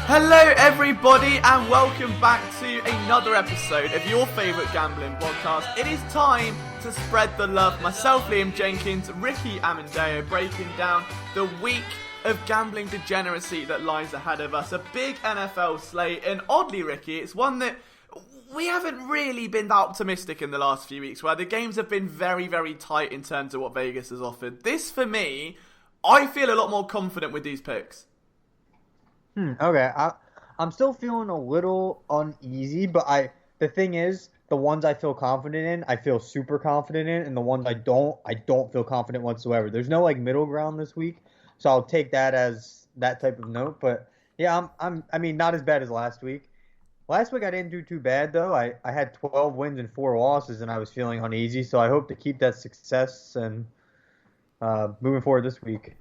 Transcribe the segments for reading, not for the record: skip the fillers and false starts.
Hello everybody and welcome back to another episode of your favourite gambling podcast. It is time to spread the love. Myself, Liam Jenkins, Ricky Amandeo, breaking down the week of gambling degeneracy that lies ahead of us. A big NFL slate, and oddly, Ricky, it's one that we haven't really been that optimistic in the last few weeks, where the games have been very, very tight in terms of what Vegas has offered. This, for me, I feel a lot more confident with these picks. Okay, I'm still feeling a little uneasy, but the thing is, the ones I feel confident in, I feel super confident in, and the ones I don't feel confident whatsoever. There's no middle ground this week, so I'll take that as that type of note. But yeah, I mean, not as bad as last week. Last week I didn't do too bad though. I had 12 wins and 4 losses, and I was feeling uneasy. So I hope to keep that success and moving forward this week.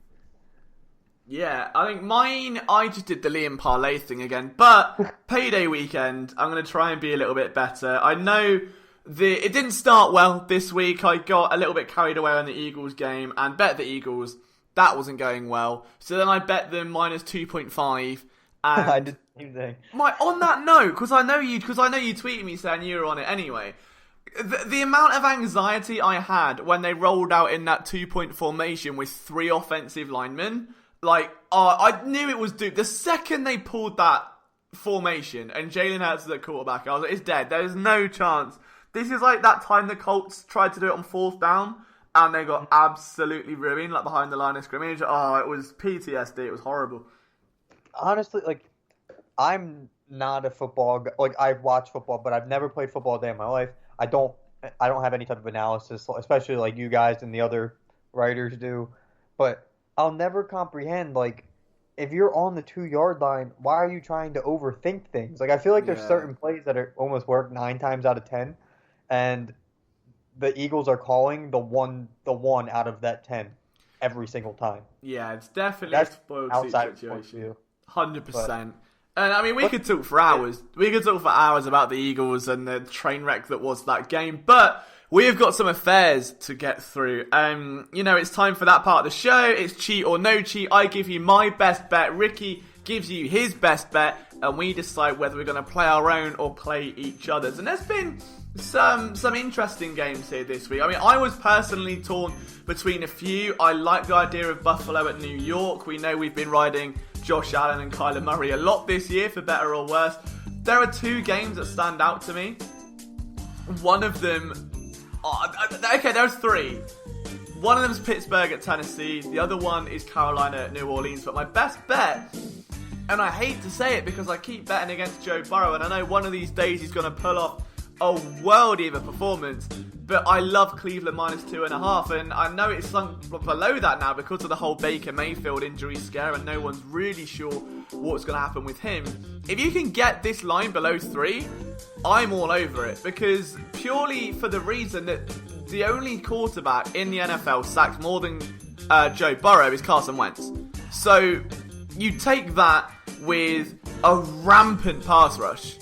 Yeah, I think mine, I just did the Liam Parlay thing again, but payday weekend, I'm going to try and be a little bit better. I know it didn't start well this week. I got a little bit carried away on the Eagles game and bet the Eagles. That wasn't going well. So then I bet them minus 2.5. And I did the same thing. On that note, because I know you tweeted me saying you were on it anyway. The amount of anxiety I had when they rolled out in that 2-point formation with 3 offensive linemen. I knew it was due. The second they pulled that formation and Jalen Hurts is at quarterback, I was like, it's dead. There's no chance. This is like that time the Colts tried to do it on 4th down and they got absolutely ruined, behind the line of scrimmage. Oh, it was PTSD. It was horrible. Honestly, I'm not a football guy. I've watched football, but I've never played football a day in my life. I don't have any type of analysis, especially like you guys and the other writers do. But I'll never comprehend, if you're on the 2-yard line, why are you trying to overthink things? I feel like there's certain plays that almost work 9 times out of 10, and the Eagles are calling the one out of that 10 every single time. Yeah, it's definitely a spoiled situation. 100%. But, and I mean, we could talk for hours. We could talk for hours about the Eagles and the train wreck that was that game, but we have got some affairs to get through. It's time for that part of the show. It's cheat or no cheat. I give you my best bet. Ricky gives you his best bet. And we decide whether we're going to play our own or play each other's. And there's been some interesting games here this week. I mean, I was personally torn between a few. I like the idea of Buffalo at New York. We know we've been riding Josh Allen and Kyler Murray a lot this year, for better or worse. There are 2 games that stand out to me. One of them... okay, there's 3. One of them is Pittsburgh at Tennessee. The other one is Carolina at New Orleans. But my best bet, and I hate to say it because I keep betting against Joe Burrow, and I know one of these days he's going to pull off a worldie of a performance, but I love Cleveland minus 2.5, and I know it's sunk below that now because of the whole Baker Mayfield injury scare, and no one's really sure what's going to happen with him. If you can get this line below 3, I'm all over it, because purely for the reason that the only quarterback in the NFL sacked more than Joe Burrow is Carson Wentz. So you take that with a rampant pass rush.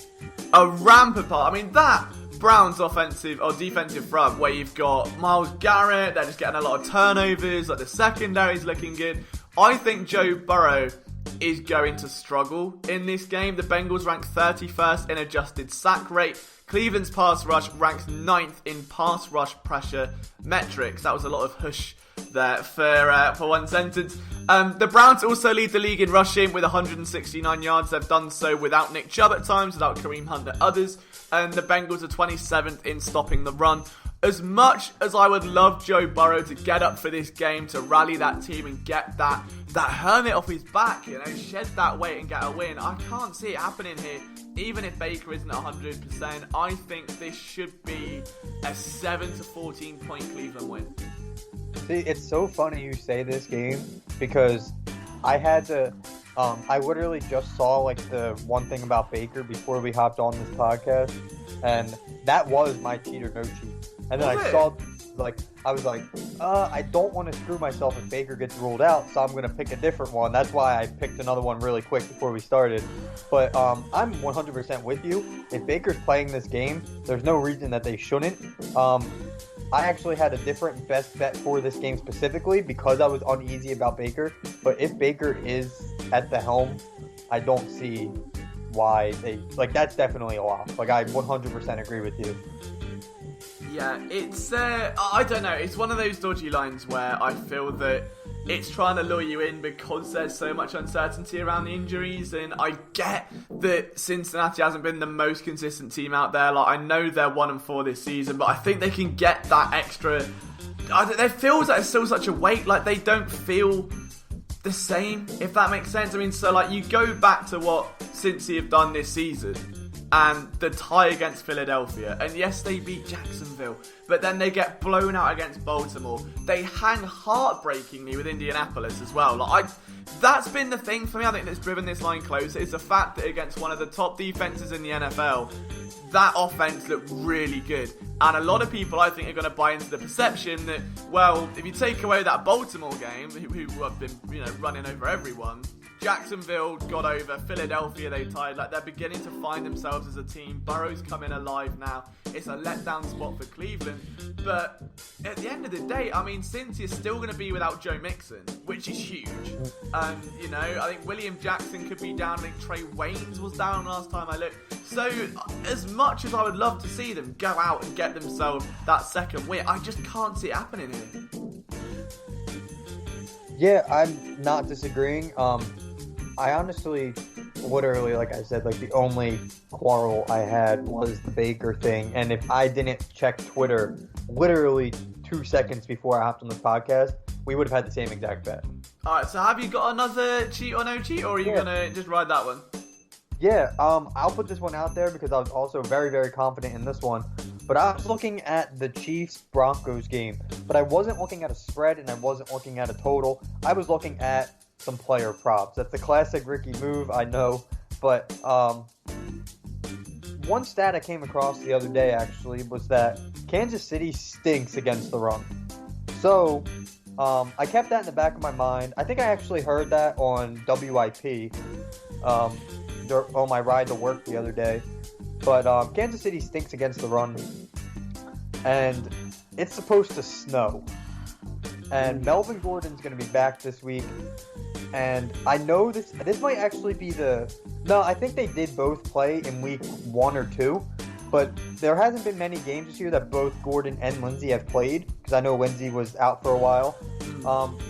I mean, that Browns offensive or defensive front where you've got Myles Garrett, they're just getting a lot of turnovers, the secondary's looking good. I think Joe Burrow is going to struggle in this game. The Bengals rank 31st in adjusted sack rate. Cleveland's pass rush ranks 9th in pass rush pressure metrics. That was a lot of hush there for one sentence. The Browns also lead the league in rushing with 169 yards. They've done so without Nick Chubb at times, without Kareem Hunt at others. And the Bengals are 27th in stopping the run. As much as I would love Joe Burrow to get up for this game, to rally that team and get that hermit off his back, shed that weight and get a win, I can't see it happening here. Even if Baker isn't 100%, I think this should be a 7 to 14 point Cleveland win. See, it's so funny you say this game because I had to. I literally just saw the one thing about Baker before we hopped on this podcast, and that was my cheat or no cheat. And then I saw, I was like, I don't want to screw myself if Baker gets ruled out, so I'm going to pick a different one. That's why I picked another one really quick before we started. But I'm 100% with you. If Baker's playing this game, there's no reason that they shouldn't. I actually had a different best bet for this game specifically because I was uneasy about Baker. But if Baker is at the helm, I don't see why they like. That's definitely a loss. Like I 100% agree with you. Yeah, it's I don't know. It's one of those dodgy lines where I feel that it's trying to lure you in because there's so much uncertainty around the injuries, and I get that Cincinnati hasn't been the most consistent team out there. Like I know they're 1-4 this season, but I think they can get that extra. It feels like it's still such a weight. Like they don't feel the same, if that makes sense. I mean, so like you go back to what Cincy have done this season and the tie against Philadelphia, and yes, they beat Jacksonville, but then they get blown out against Baltimore. They hang heartbreakingly with Indianapolis as well. Like that's been the thing for me. I think that's driven this line closer is the fact that against one of the top defenses in the NFL, that offense looked really good. And a lot of people, I think, are going to buy into the perception that, well, if you take away that Baltimore game, who have been, running over everyone, Jacksonville got over, Philadelphia they tied, like they're beginning to find themselves as a team. Burrow's coming alive now. It's a letdown spot for Cleveland. But at the end of the day, I mean, Cincy is still going to be without Joe Mixon, which is huge. And, I think William Jackson could be down. I think Trey Waynes was down last time I looked. So, as much as I would love to see them go out and get themselves that second win, I just can't see it happening here. Yeah, I'm not disagreeing. I honestly, literally, like I said, like the only quarrel I had was the Baker thing. And if I didn't check Twitter literally 2 seconds before I hopped on this podcast, we would have had the same exact bet. Alright, so have you got another cheat or no cheat, or are you going to just ride that one? Yeah, I'll put this one out there because I was also very, very confident in this one. But I was looking at the Chiefs-Broncos game, but I wasn't looking at a spread and I wasn't looking at a total. I was looking at some player props. That's the classic Ricky move, I know. But one stat I came across the other day, actually, was that Kansas City stinks against the run. So, I kept that in the back of my mind. I think I actually heard that on WIP on my ride to work the other day. But Kansas City stinks against the run. And it's supposed to snow. And Melvin Gordon's going to be back this week. And I know this might actually be I think they did both play in week 1 or 2. But there hasn't been many games this year that both Gordon and Lindsey have played. Because I know Lindsey was out for a while.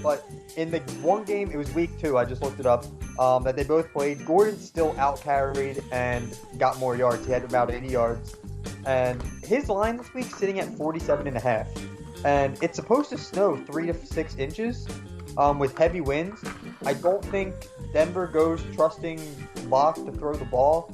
But in the one game, it was week 2, I just looked it up, that they both played. Gordon still out-carried and got more yards. He had about 80 yards. And his line this week sitting at 47.5. And it's supposed to snow 3 to 6 inches with heavy winds. I don't think Denver goes trusting Locke to throw the ball.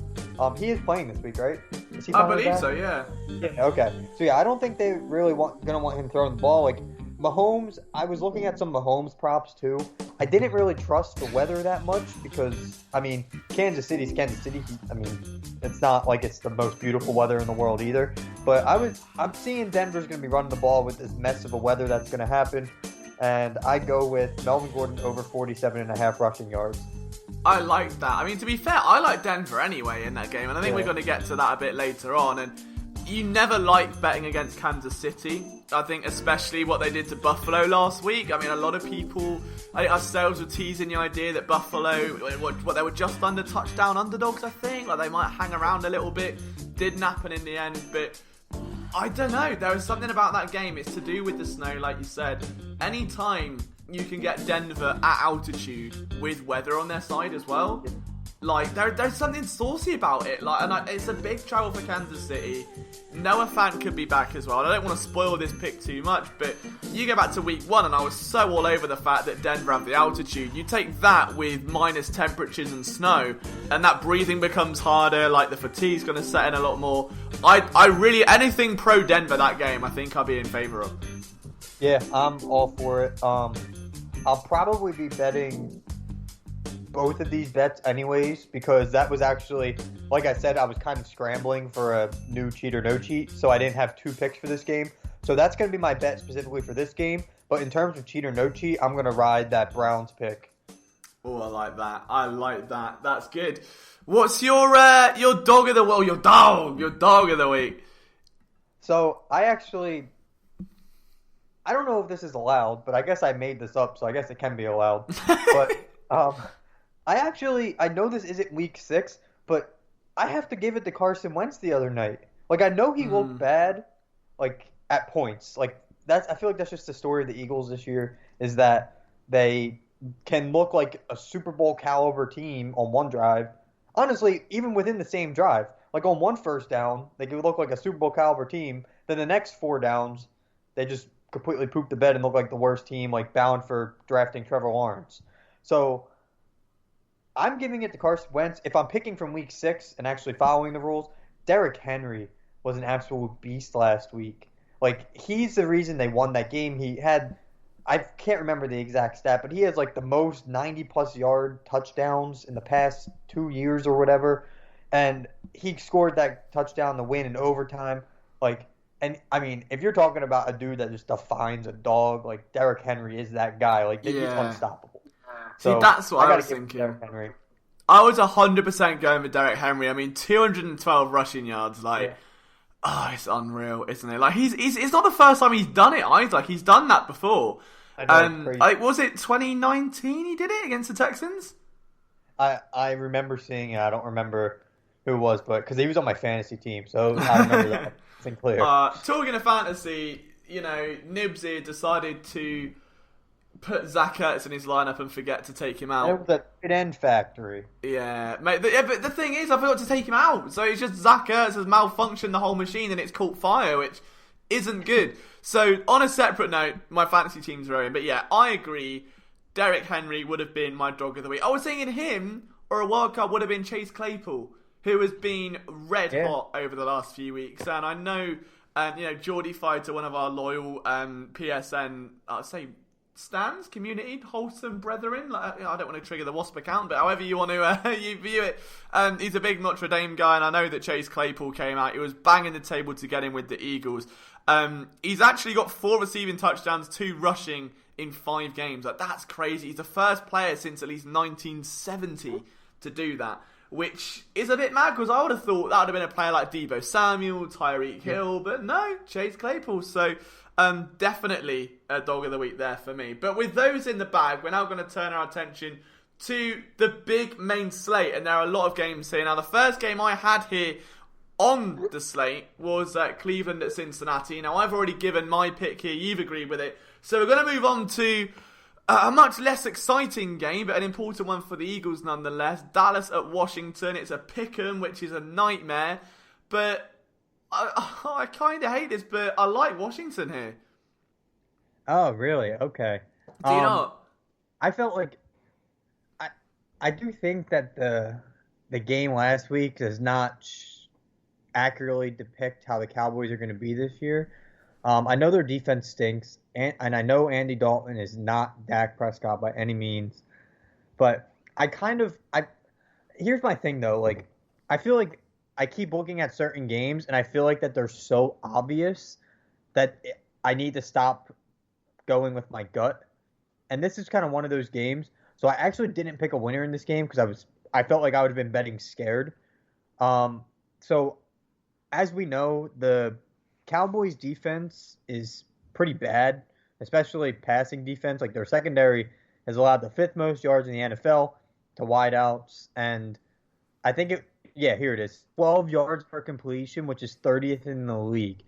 He is playing this week, right? Is he I believe so, yeah. Yeah, okay. So yeah, I don't think they really gonna want him throwing the ball. Like Mahomes, I was looking at some Mahomes props too. I didn't really trust the weather that much because, I mean, Kansas City's Kansas City. I mean, it's not like it's the most beautiful weather in the world either. But I'm seeing Denver's going to be running the ball with this mess of a weather that's going to happen. And I go with Melvin Gordon over 47.5 rushing yards. I like that. I mean, to be fair, I like Denver anyway in that game. And I think we're going to get to that a bit later on. And you never like betting against Kansas City. I think especially what they did to Buffalo last week. I mean, a lot of people, I think ourselves, were teasing the idea that Buffalo, they were just under touchdown underdogs, I think. Like, they might hang around a little bit. Didn't happen in the end, but I don't know. There was something about that game. It's to do with the snow, like you said. Anytime you can get Denver at altitude with weather on their side as well, like, there's something saucy about it. Like, it's a big travel for Kansas City. Noah Fant could be back as well. I don't want to spoil this pick too much, but you go back to week 1 and I was so all over the fact that Denver have the altitude. You take that with minus temperatures and snow, and that breathing becomes harder, like the fatigue's going to set in a lot more. I really, anything pro Denver that game, I think I'll be in favour of. Yeah, I'm all for it. I'll probably be betting both of these bets anyways, because that was actually, like I said, I was kind of scrambling for a new cheat or no cheat, so I didn't have 2 picks for this game. So that's going to be my bet specifically for this game. But in terms of cheat or no cheat, I'm going to ride that Browns pick. Oh, I like that. That's good. What's your dog of the week? Your dog of the week. So I don't know if this is allowed, but I guess I made this up, so I guess it can be allowed. But I know this isn't week 6, but I have to give it to Carson Wentz the other night. Like, I know he looked bad, like, at points. Like, I feel like that's just the story of the Eagles this year, is that they can look like a Super Bowl caliber team on one drive. Honestly, even within the same drive. Like, on one first down, they could look like a Super Bowl caliber team. Then the next 4 downs, they just completely poop the bed and look like the worst team, like, bound for drafting Trevor Lawrence. So I'm giving it to Carson Wentz. If I'm picking from week 6 and actually following the rules, Derrick Henry was an absolute beast last week. Like, he's the reason they won that game. He had, I can't remember the exact stat, but he has like the most 90-plus yard touchdowns in the past 2 years or whatever. And he scored that touchdown to win in overtime. Like, and I mean, if you're talking about a dude that just defines a dog, like Derrick Henry is that guy. Like, he's unstoppable. See, So that's what I was gotta give thinking. Derrick Henry. I was 100% going with Derrick Henry. I mean, 212 rushing yards, it's unreal, isn't it? Like, it's not the first time he's done it either. Like, he's done that before. I know, it's crazy. Like, was it 2019 he did it against the Texans? I remember seeing it. I don't remember who it was, but because he was on my fantasy team, so I remember that. It's clear. Talking of fantasy, Nibsy decided to put Zach Ertz in his lineup and forget to take him out. It was a tight end factory. Yeah, mate. But the thing is, I forgot to take him out. So it's just Zach Ertz has malfunctioned the whole machine and it's caught fire, which isn't good. So on a separate note, my fantasy team's rowing. But yeah, I agree. Derrick Henry would have been my dog of the week. I was thinking him or a wild card would have been Chase Claypool, who has been red hot over the last few weeks. And I know, Geordie Fighter, one of our loyal PSN, I'll say, stands, community, wholesome brethren. Like, I don't want to trigger the Wasp account, but however you want to you view it. He's a big Notre Dame guy, and I know that Chase Claypool came out. He was banging the table to get him with the Eagles. He's actually got 4 receiving touchdowns, 2 rushing in 5 games. Like, that's crazy. He's the first player since at least 1970 to do that, which is a bit mad because I would have thought that would have been a player like Deebo Samuel, Tyreek Hill, but no, Chase Claypool. So definitely a dog of the week there for me. But with those in the bag, we're now going to turn our attention to the big main slate, and there are a lot of games here. Now, the first game I had here on the slate was Cleveland at Cincinnati. Now, I've already given my pick here. You've agreed with it. So we're going to move on to a much less exciting game, but an important one for the Eagles nonetheless. Dallas at Washington. It's a pick'em, which is a nightmare. But I kind of hate this, but I like Washington here. Oh, really? Okay. Do you not? I felt like I do think that the game last week does not accurately depict how the Cowboys are going to be this year. I know their defense stinks, and I know Andy Dalton is not Dak Prescott by any means. But here's my thing though. Like, I feel like I keep looking at certain games, and I feel like that they're so obvious that I need to stop going with my gut. And this is kind of one of those games. So I actually didn't pick a winner in this game because I felt like I would have been betting scared. So as we know, the Cowboys defense is pretty bad, especially passing defense. Like, their secondary has allowed the 5th most yards in the NFL to wideouts, and I think here it is, 12 yards per completion, which is 30th in the league.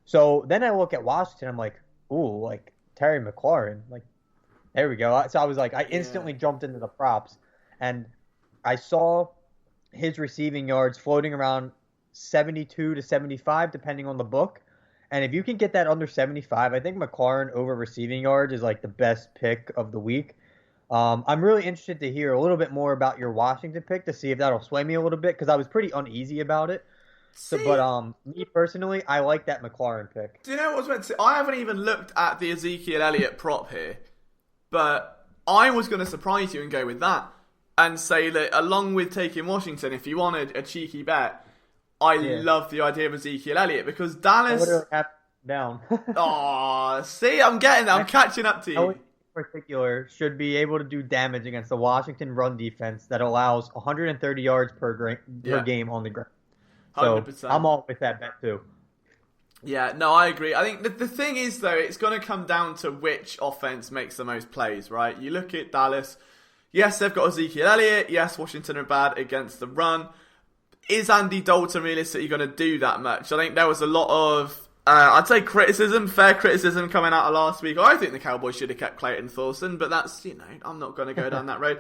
So then I look at Washington, I'm like, ooh, like Terry McLaurin, like, there we go. So I was like, I instantly jumped into the props, and I saw his receiving yards floating around 72 to 75, depending on the book. And if you can get that under 75, I think McLaurin over receiving yards is like the best pick of the week. I'm really interested to hear a little bit more about your Washington pick to see if that'll sway me a little bit, because I was pretty uneasy about it. But me personally, I like that McLaurin pick. Do you know what I was meant to say? I haven't even looked at the Ezekiel Elliott prop here, but I was going to surprise you and go with that and say that along with taking Washington, if you wanted a cheeky bet, I love the idea of Ezekiel Elliott because Dallas. I would have down. Oh, see, I'm getting that. I'm catching up to you. Elliott in particular should be able to do damage against the Washington run defense that allows 130 yards per game on the ground. So 100%. I'm all with that bet too. Yeah, no, I agree. I think the thing is, though, it's going to come down to which offense makes the most plays, right? You look at Dallas, Yes, they've got Ezekiel Elliott. Yes, Washington are bad against the run. Is Andy Dalton realistically going to do that much? I think there was a lot of, I'd say fair criticism coming out of last week. I think the Cowboys should have kept Clayton Thorson, but that's, I'm not going to go down that road.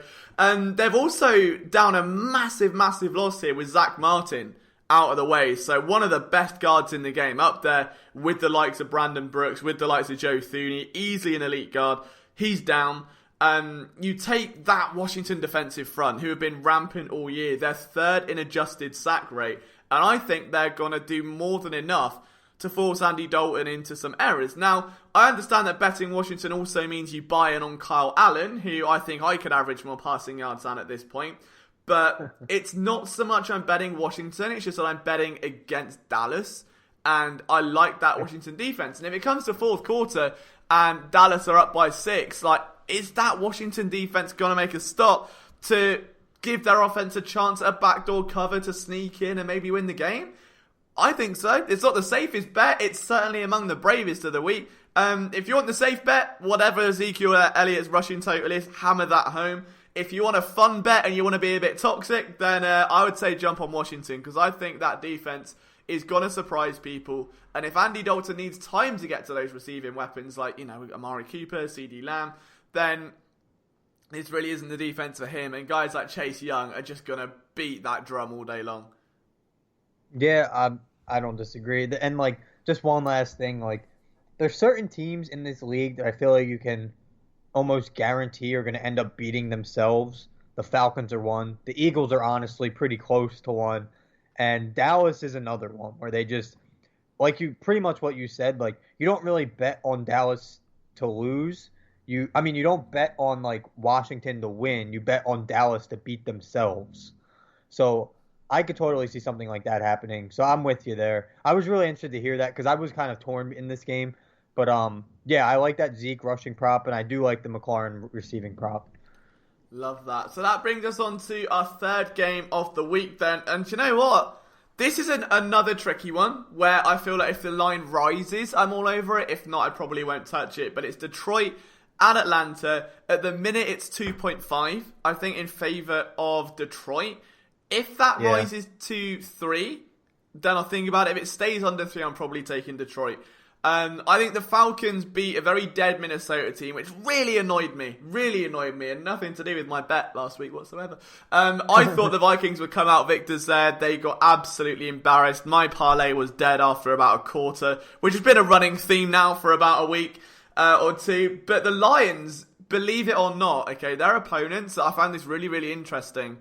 They've also down a massive, massive loss here with Zach Martin out of the way. So one of the best guards in the game, up there with the likes of Brandon Brooks, with the likes of Joe Thuney, easily an elite guard. He's down. You take that Washington defensive front, who have been rampant all year. They're third in adjusted sack rate, and I think they're going to do more than enough to force Andy Dalton into some errors. Now, I understand that betting Washington also means you buy in on Kyle Allen, who I think I could average more passing yards than at this point. But it's not so much I'm betting Washington, it's just that I'm betting against Dallas. And I like that Washington defense. And if it comes to fourth quarter and Dallas are up by 6, is that Washington defense going to make a stop to give their offense a chance at a backdoor cover to sneak in and maybe win the game? I think so. It's not the safest bet. It's certainly among the bravest of the week. If you want the safe bet, whatever Ezekiel Elliott's rushing total is, hammer that home. If you want a fun bet and you want to be a bit toxic, then I would say jump on Washington, because I think that defense is going to surprise people. And if Andy Dalton needs time to get to those receiving weapons like, Amari Cooper, CeeDee Lamb, then this really isn't the defense for him. And guys like Chase Young are just going to beat that drum all day long. Yeah, I don't disagree. And, just one last thing. There's certain teams in this league that I feel like you can almost guarantee are going to end up beating themselves. The Falcons are one. The Eagles are honestly pretty close to one. And Dallas is another one where they just, pretty much what you said, you don't really bet on Dallas to lose. You don't bet on, Washington to win. You bet on Dallas to beat themselves. So I could totally see something like that happening. So I'm with you there. I was really interested to hear that because I was kind of torn in this game. But, yeah, I like that Zeke rushing prop, and I do like the McLaurin receiving prop. Love that. So that brings us on to our third game of the week then. And you know what? This is another tricky one where I feel like if the line rises, I'm all over it. If not, I probably won't touch it. But it's Detroit and Atlanta. At the minute, it's 2.5, I think, in favour of Detroit. If that rises to 3, then I'll think about it. If it stays under 3, I'm probably taking Detroit. I think the Falcons beat a very dead Minnesota team, which really annoyed me, and nothing to do with my bet last week whatsoever. I thought the Vikings would come out victors there. They got absolutely embarrassed. My parlay was dead after about a quarter, which has been a running theme now for about a week or two. But the Lions, believe it or not, okay, their opponents, I found this really, really interesting,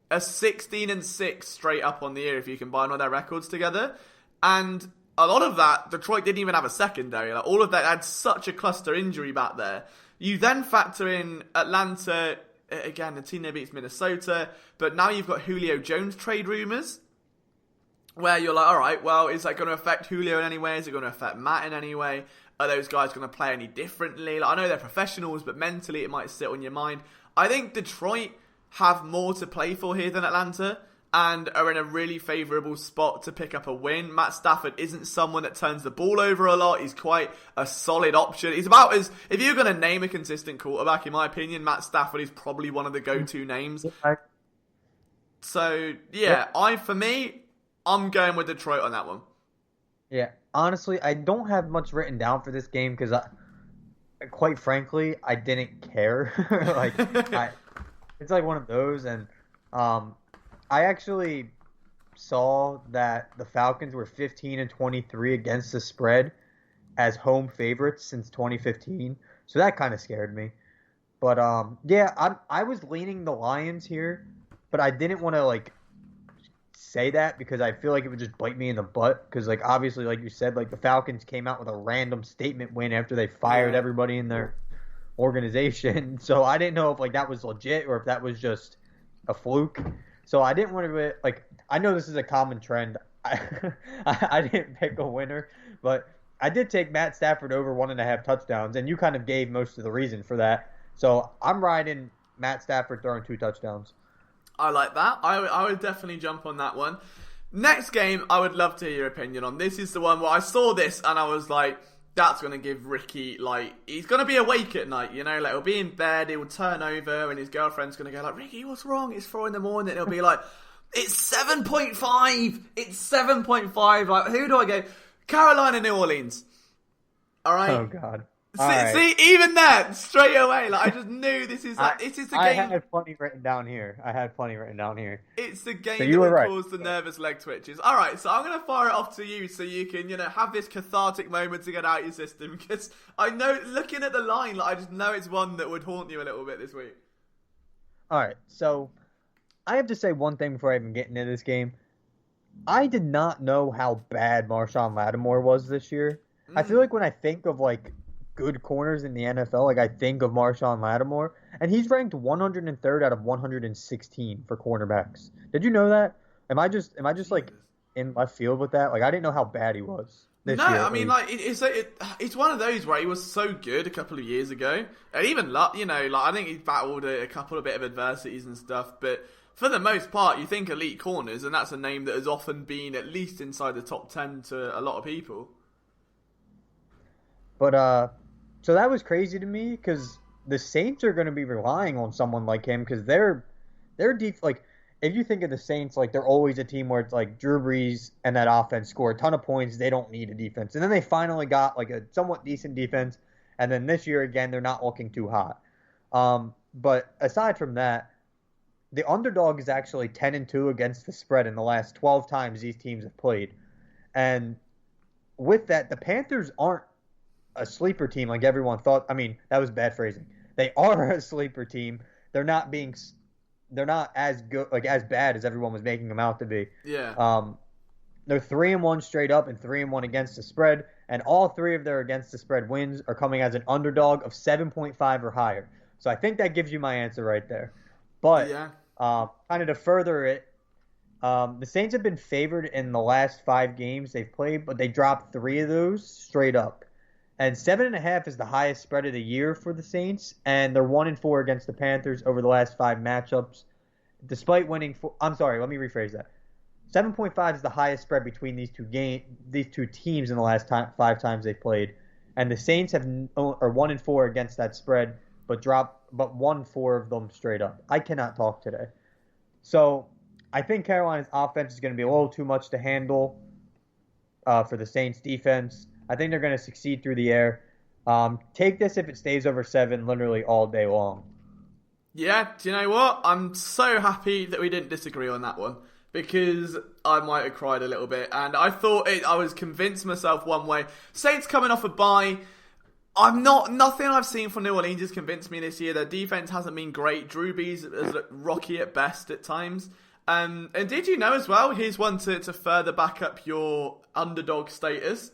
are 16-6 straight up on the year if you combine all their records together. And a lot of that, Detroit didn't even have a secondary. All of that had such a cluster injury back there. You then factor in Atlanta, again, the team that beats Minnesota, but now you've got Julio Jones trade rumours, where you're like, all right, well, is that going to affect Julio in any way? Is it going to affect Matt in any way? Are those guys going to play any differently? I know they're professionals, but mentally it might sit on your mind. I think Detroit have more to play for here than Atlanta, and are in a really favourable spot to pick up a win. Matt Stafford isn't someone that turns the ball over a lot. He's quite a solid option. He's about as, if you're going to name a consistent quarterback, in my opinion, Matt Stafford is probably one of the go-to names. So, yeah, I'm going with Detroit on that one. Yeah, honestly, I don't have much written down for this game because, quite frankly, I didn't care. It's one of those, and I actually saw that the Falcons were 15-23 against the spread as home favorites since 2015. So that kind of scared me. But yeah, I was leaning the Lions here, but I didn't want to say that because I feel like it would just bite me in the butt. Because obviously, like you said, the Falcons came out with a random statement win after they fired everybody in their organization. So I didn't know if that was legit or if that was just a fluke. So I didn't want to, I know this is a common trend. I didn't pick a winner, but I did take Matt Stafford over 1.5 touchdowns, and you kind of gave most of the reason for that. So I'm riding Matt Stafford throwing 2 touchdowns. I like that. I would definitely jump on that one. Next game, I would love to hear your opinion on. This is the one where I saw this and I was like, that's going to give Ricky, like, he's going to be awake at night, you know? Like, he'll be in bed, he'll turn over, and his girlfriend's going to go like, Ricky, what's wrong? It's 4 a.m. And he'll be like, it's 7.5! It's 7.5! Like, who do I go? Carolina, New Orleans. All right? Oh, God. See, even that, straight away, like, I just knew this is the game. I had plenty written down here. It's the game so that will right. cause the nervous leg twitches. All right, so I'm going to fire it off to you so you can, have this cathartic moment to get out your system. Because I know, looking at the line, like, I just know it's one that would haunt you a little bit this week. All right, so I have to say one thing before I even get into this game. I did not know how bad Marshawn Lattimore was this year. I feel like when I think of, like, good corners in the NFL, like I think of Marshawn Lattimore, and he's ranked 103rd out of 116 for cornerbacks. Did you know that? Am I just like in left field with that? Like I didn't know how bad he was this year. No, I mean like it's one of those where he was so good a couple of years ago, and even like I think he's battled a couple of bit of adversities and stuff, but for the most part, you think elite corners, and that's a name that has often been at least inside the top 10 to a lot of people. But so that was crazy to me because the Saints are going to be relying on someone like him because they're deep. Like if you think of the Saints, like they're always a team where it's like Drew Brees and that offense score a ton of points. They don't need a defense, and then they finally got like a somewhat decent defense. And then this year again, they're not looking too hot. But aside from that, the underdog is actually 10-2 against the spread in the last 12 times these teams have played. And with that, the Panthers aren't a sleeper team like everyone thought. I mean, that was bad phrasing. They are a sleeper team. They're not as good, like as bad as everyone was making them out to be. Yeah. They're 3-1 straight up and 3-1 against the spread, and all 3 of their against the spread wins are coming as an underdog of 7.5 or higher. So I think that gives you my answer right there. But yeah. Kind of to further it, the Saints have been favored in the last 5 games they've played, but they dropped 3 of those straight up. And 7.5 is the highest spread of the year for the Saints, and they're 1-4 against the Panthers over the last 5 matchups, despite winning. I'm sorry, let me rephrase that. 7.5 is the highest spread between these two teams in the last 5 times they've played, and the Saints are 1-4 against that spread, but won 4 of them straight up. I cannot talk today, so I think Carolina's offense is going to be a little too much to handle for the Saints defense. I think they're going to succeed through the air. Take this if it stays over 7 literally all day long. Yeah, do you know what? I'm so happy that we didn't disagree on that one because I might have cried a little bit. And I thought I was convinced myself one way. Saints coming off a bye. Nothing I've seen from New Orleans has convinced me this year. Their defense hasn't been great. Drew Brees has looked rocky at best at times. And did you know as well, here's one to further back up your underdog status.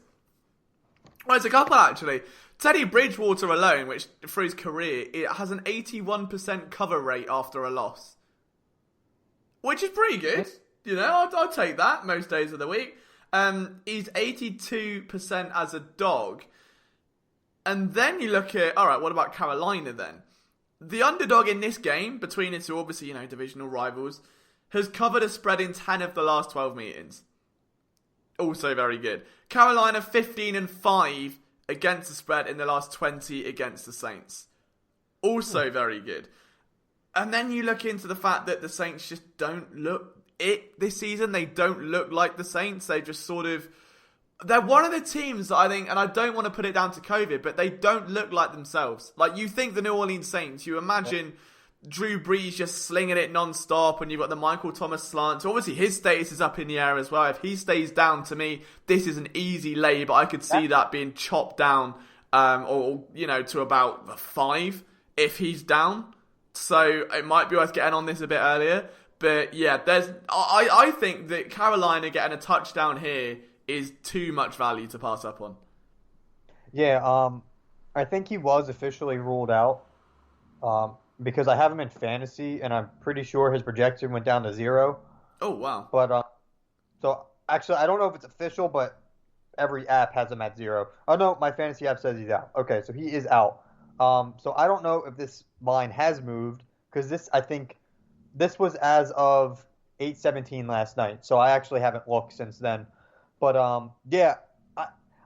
Well, it's a couple actually. Teddy Bridgewater alone, which for his career, it has an 81% cover rate after a loss. Which is pretty good. You know, I'll take that most days of the week. He's 82% as a dog. And then you look at, alright, what about Carolina then? The underdog in this game, between its obviously, divisional rivals, has covered a spread in 10 of the last 12 meetings. Also very good. Carolina 15-5 against the spread in the last 20 against the Saints. Also very good. And then you look into the fact that the Saints just don't look it this season. They don't look like the Saints. They just sort of... They're one of the teams that I think, and I don't want to put it down to COVID, but they don't look like themselves. Like, you think the New Orleans Saints, you imagine... Drew Brees just slinging it non-stop, and you've got the Michael Thomas slant. So obviously his status is up in the air as well. If he stays down, to me, this is an easy lay, but I could see that being chopped down, to about 5 if he's down. So it might be worth getting on this a bit earlier. But yeah, I think that Carolina getting a touchdown here is too much value to pass up on. Yeah, I think he was officially ruled out. Because I have him in fantasy, and I'm pretty sure his projection went down to 0. Oh, wow. But, so, actually, I don't know if it's official, but every app has him at 0. Oh, no, my fantasy app says he's out. Okay, so he is out. So I don't know if this line has moved, because I think this was as of 8:17 last night, so I actually haven't looked since then. But, yeah,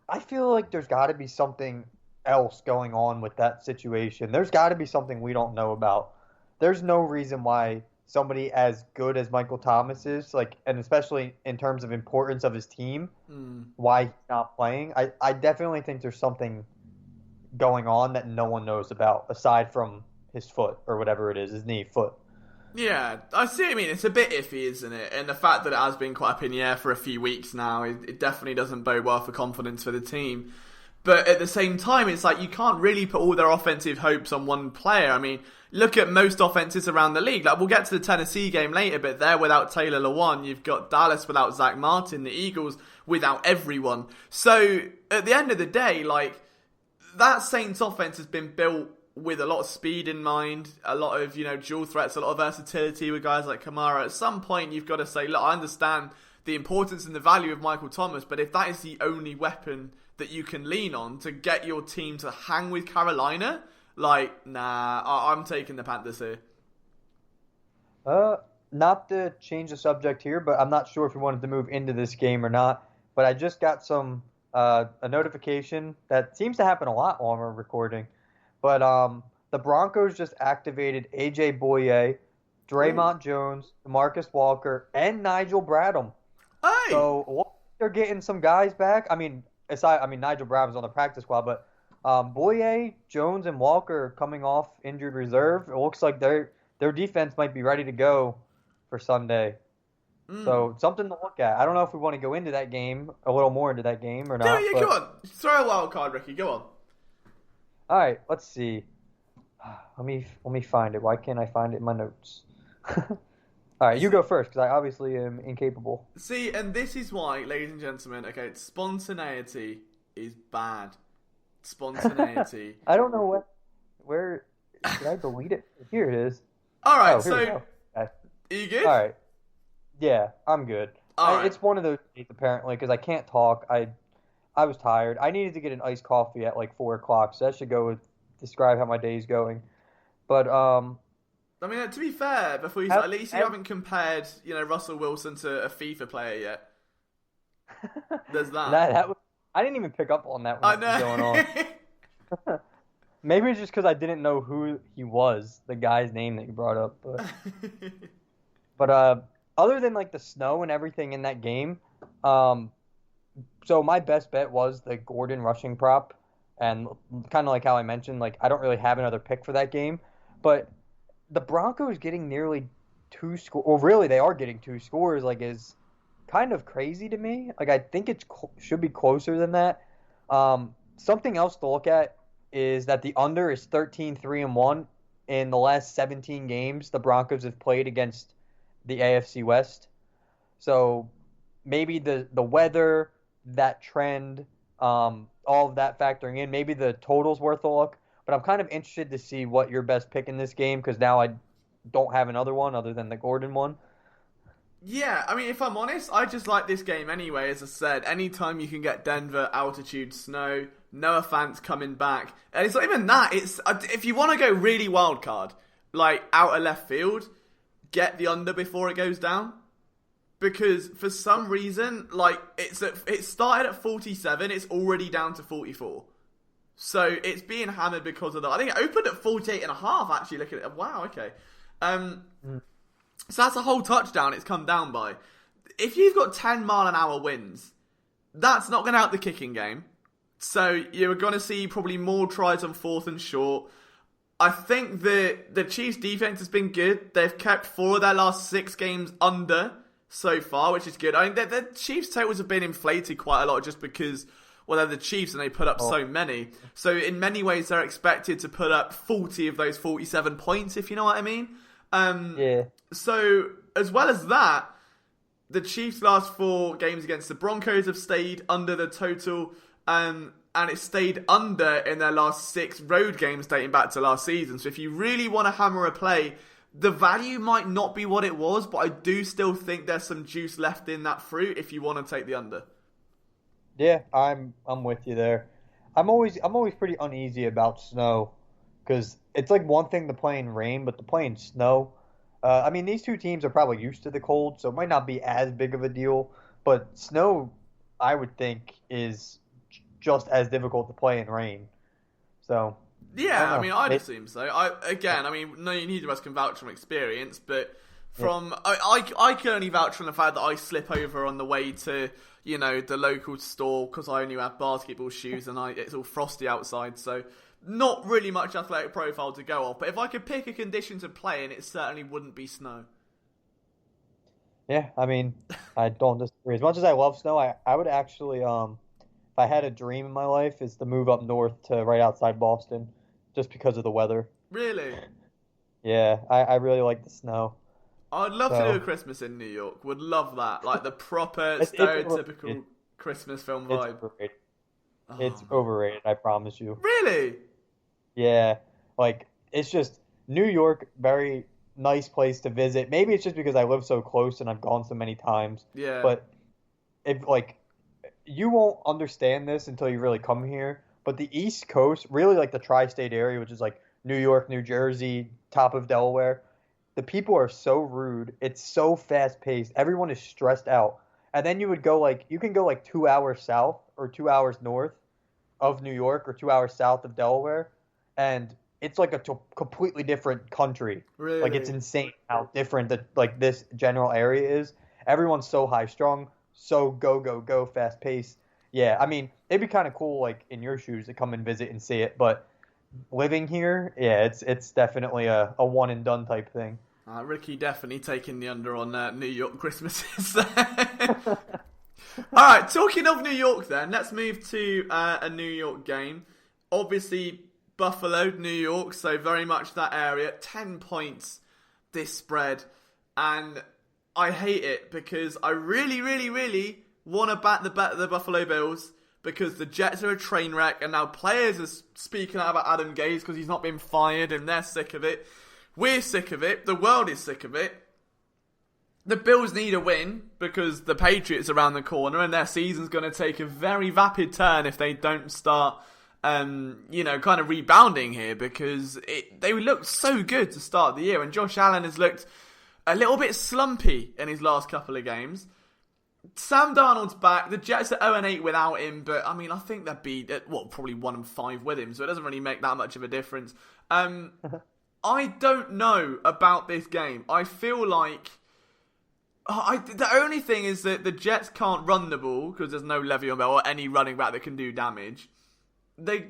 I feel like there's got to be something else going on with that situation. There's got to be something we don't know about. There's no reason why somebody as good as Michael Thomas is, like, and especially in terms of importance of his team, why he's not playing. I definitely think there's something going on that no one knows about aside from his foot or whatever it is, his knee, foot. Yeah, I see what you mean. It's a bit iffy, isn't it? And the fact that it has been quite up in the air for a few weeks now, it definitely doesn't bode well for confidence for the team. But at the same time, it's like you can't really put all their offensive hopes on one player. I mean, look at most offenses around the league. Like, we'll get to the Tennessee game later, but they're without Taylor Lewan. You've got Dallas without Zach Martin. The Eagles without everyone. So at the end of the day, like, that Saints offense has been built with a lot of speed in mind, a lot of, dual threats, a lot of versatility with guys like Kamara. At some point, you've got to say, look, I understand the importance and the value of Michael Thomas, but if that is the only weapon that you can lean on to get your team to hang with Carolina, like, nah, I'm taking the Panthers here. Not to change the subject here, but I'm not sure if we wanted to move into this game or not, but I just got a notification that seems to happen a lot while we're recording. But the Broncos just activated A.J. Boye, Draymond Jones, Marcus Walker, and Nigel Bradham. Hey! So they're getting some guys back. I mean, Nigel Bradham's on the practice squad, but Boye, Jones, and Walker coming off injured reserve. It looks like their defense might be ready to go for Sunday. So something to look at. I don't know if we want to go into that game, a little more into that game or not. Yeah, go on. Throw a wild card, Ricky. Go on. All right, let's see. Let me find it. Why can't I find it in my notes? All right, you go first because I obviously am incapable. See, and this is why, ladies and gentlemen, okay, spontaneity is bad. Spontaneity. I don't know where did I delete it? Here it is. All right, so okay. Are you good? All right. Yeah, I'm good. All right. It's one of those days apparently because I can't talk. I was tired. I needed to get an iced coffee at like 4 o'clock, so that should describe how my day's going. But I mean, to be fair, before you at least you haven't compared, Russell Wilson to a FIFA player yet. There's that. I didn't even pick up on that when it was going on. Maybe it's just because I didn't know who he was, the guy's name that you brought up. But other than like the snow and everything in that game, so my best bet was the Gordon rushing prop, and kind of like how I mentioned, like I don't really have another pick for that game, but the Broncos getting nearly 2 scores, or really they are getting 2 scores, like is kind of crazy to me. Like I think it should be closer than that. Something else to look at is that the under is 13-3-1 in the last 17 games the Broncos have played against the AFC West. So maybe the weather, that trend, all of that factoring in, maybe the total's worth a look. But I'm kind of interested to see what your best pick in this game, because now I don't have another one other than the Gordon one. Yeah, I mean, if I'm honest, I just like this game anyway. As I said, anytime you can get Denver, altitude, snow, Noah Fant's coming back. And it's not even that. It's if you want to go really wild card, like out of left field, get the under before it goes down. Because for some reason, like it started at 47, it's already down to 44. So it's being hammered because of that. I think it opened at 48.5. Actually, look at it. Wow. Okay. So that's a whole touchdown it's come down by. If you've got 10-mile-an-hour winds, that's not going to help the kicking game. So you're going to see probably more tries on 4th and short. I think the Chiefs' defense has been good. They've kept 4 of their last 6 games under so far, which is good. I mean, the Chiefs' totals have been inflated quite a lot just because, well, they're the Chiefs and they put up so many. So in many ways, they're expected to put up 40 of those 47 points, if you know what I mean. Yeah. So, as well as that, the Chiefs' last 4 games against the Broncos have stayed under the total, and it stayed under in their last 6 road games dating back to last season. So if you really want to hammer a play, the value might not be what it was, but I do still think there's some juice left in that fruit if you want to take the under. Yeah, I'm with you there. I'm always pretty uneasy about snow, because it's like one thing to play in rain, but to play in snow, I mean, these two teams are probably used to the cold, so it might not be as big of a deal. But snow, I would think, is just as difficult to play in rain. So yeah, I mean, I'd It- assume so. Neither of us can vouch from experience, but I can only vouch from the fact that I slip over on the way to the local store because I only have basketball shoes and it's all frosty outside, so not really much athletic profile to go off. But if I could pick a condition to play in, it certainly wouldn't be snow. Yeah, I mean, I don't disagree. As much as I love snow, I would actually, if I had a dream in my life, is to move up north to right outside Boston, just because of the weather. Really? Yeah, I really like the snow. I'd love to So do a Christmas in New York. Would love that. Like the proper, it's stereotypical Christmas film it's vibe. overrated. Oh, It's overrated, I promise you. really? Yeah, like it's just New York, very nice place to visit. Maybe it's just because I live so close and I've gone so many times. Yeah. But if like you won't understand this until you really come here. But the East Coast, really like the tri-state area, which is like New York, New Jersey, top of Delaware, the people are so rude. It's so fast paced. Everyone is stressed out. And then you can go like 2 hours south or 2 hours north of New York or 2 hours south of Delaware, and it's like a completely different country. Really? Like it's insane how different like this general area is. Everyone's so high strung, so go go go fast paced. Yeah, I mean it'd be kind of cool like in your shoes to come and visit and see it, but living here, yeah, it's definitely a one and done type thing. Ricky definitely taking the under on New York Christmases. Alright, talking of New York then, let's move to a New York game. Obviously, Buffalo, New York, so very much that area. 10 points, this spread. And I hate it because I really, really, really want to back the Buffalo Bills because the Jets are a train wreck and now players are speaking out about Adam Gase because he's not been fired and they're sick of it. We're sick of it. The world is sick of it. The Bills need a win because the Patriots are around the corner and their season's going to take a very vapid turn if they don't start, kind of rebounding here because they looked so good to start the year and Josh Allen has looked a little bit slumpy in his last couple of games. Sam Darnold's back. The Jets are 0-8 without him, but I mean, I think they'd be, probably 1-5 with him, so it doesn't really make that much of a difference. I don't know about this game. I feel like the only thing is that the Jets can't run the ball because there's no Le'Veon Bell or any running back that can do damage. I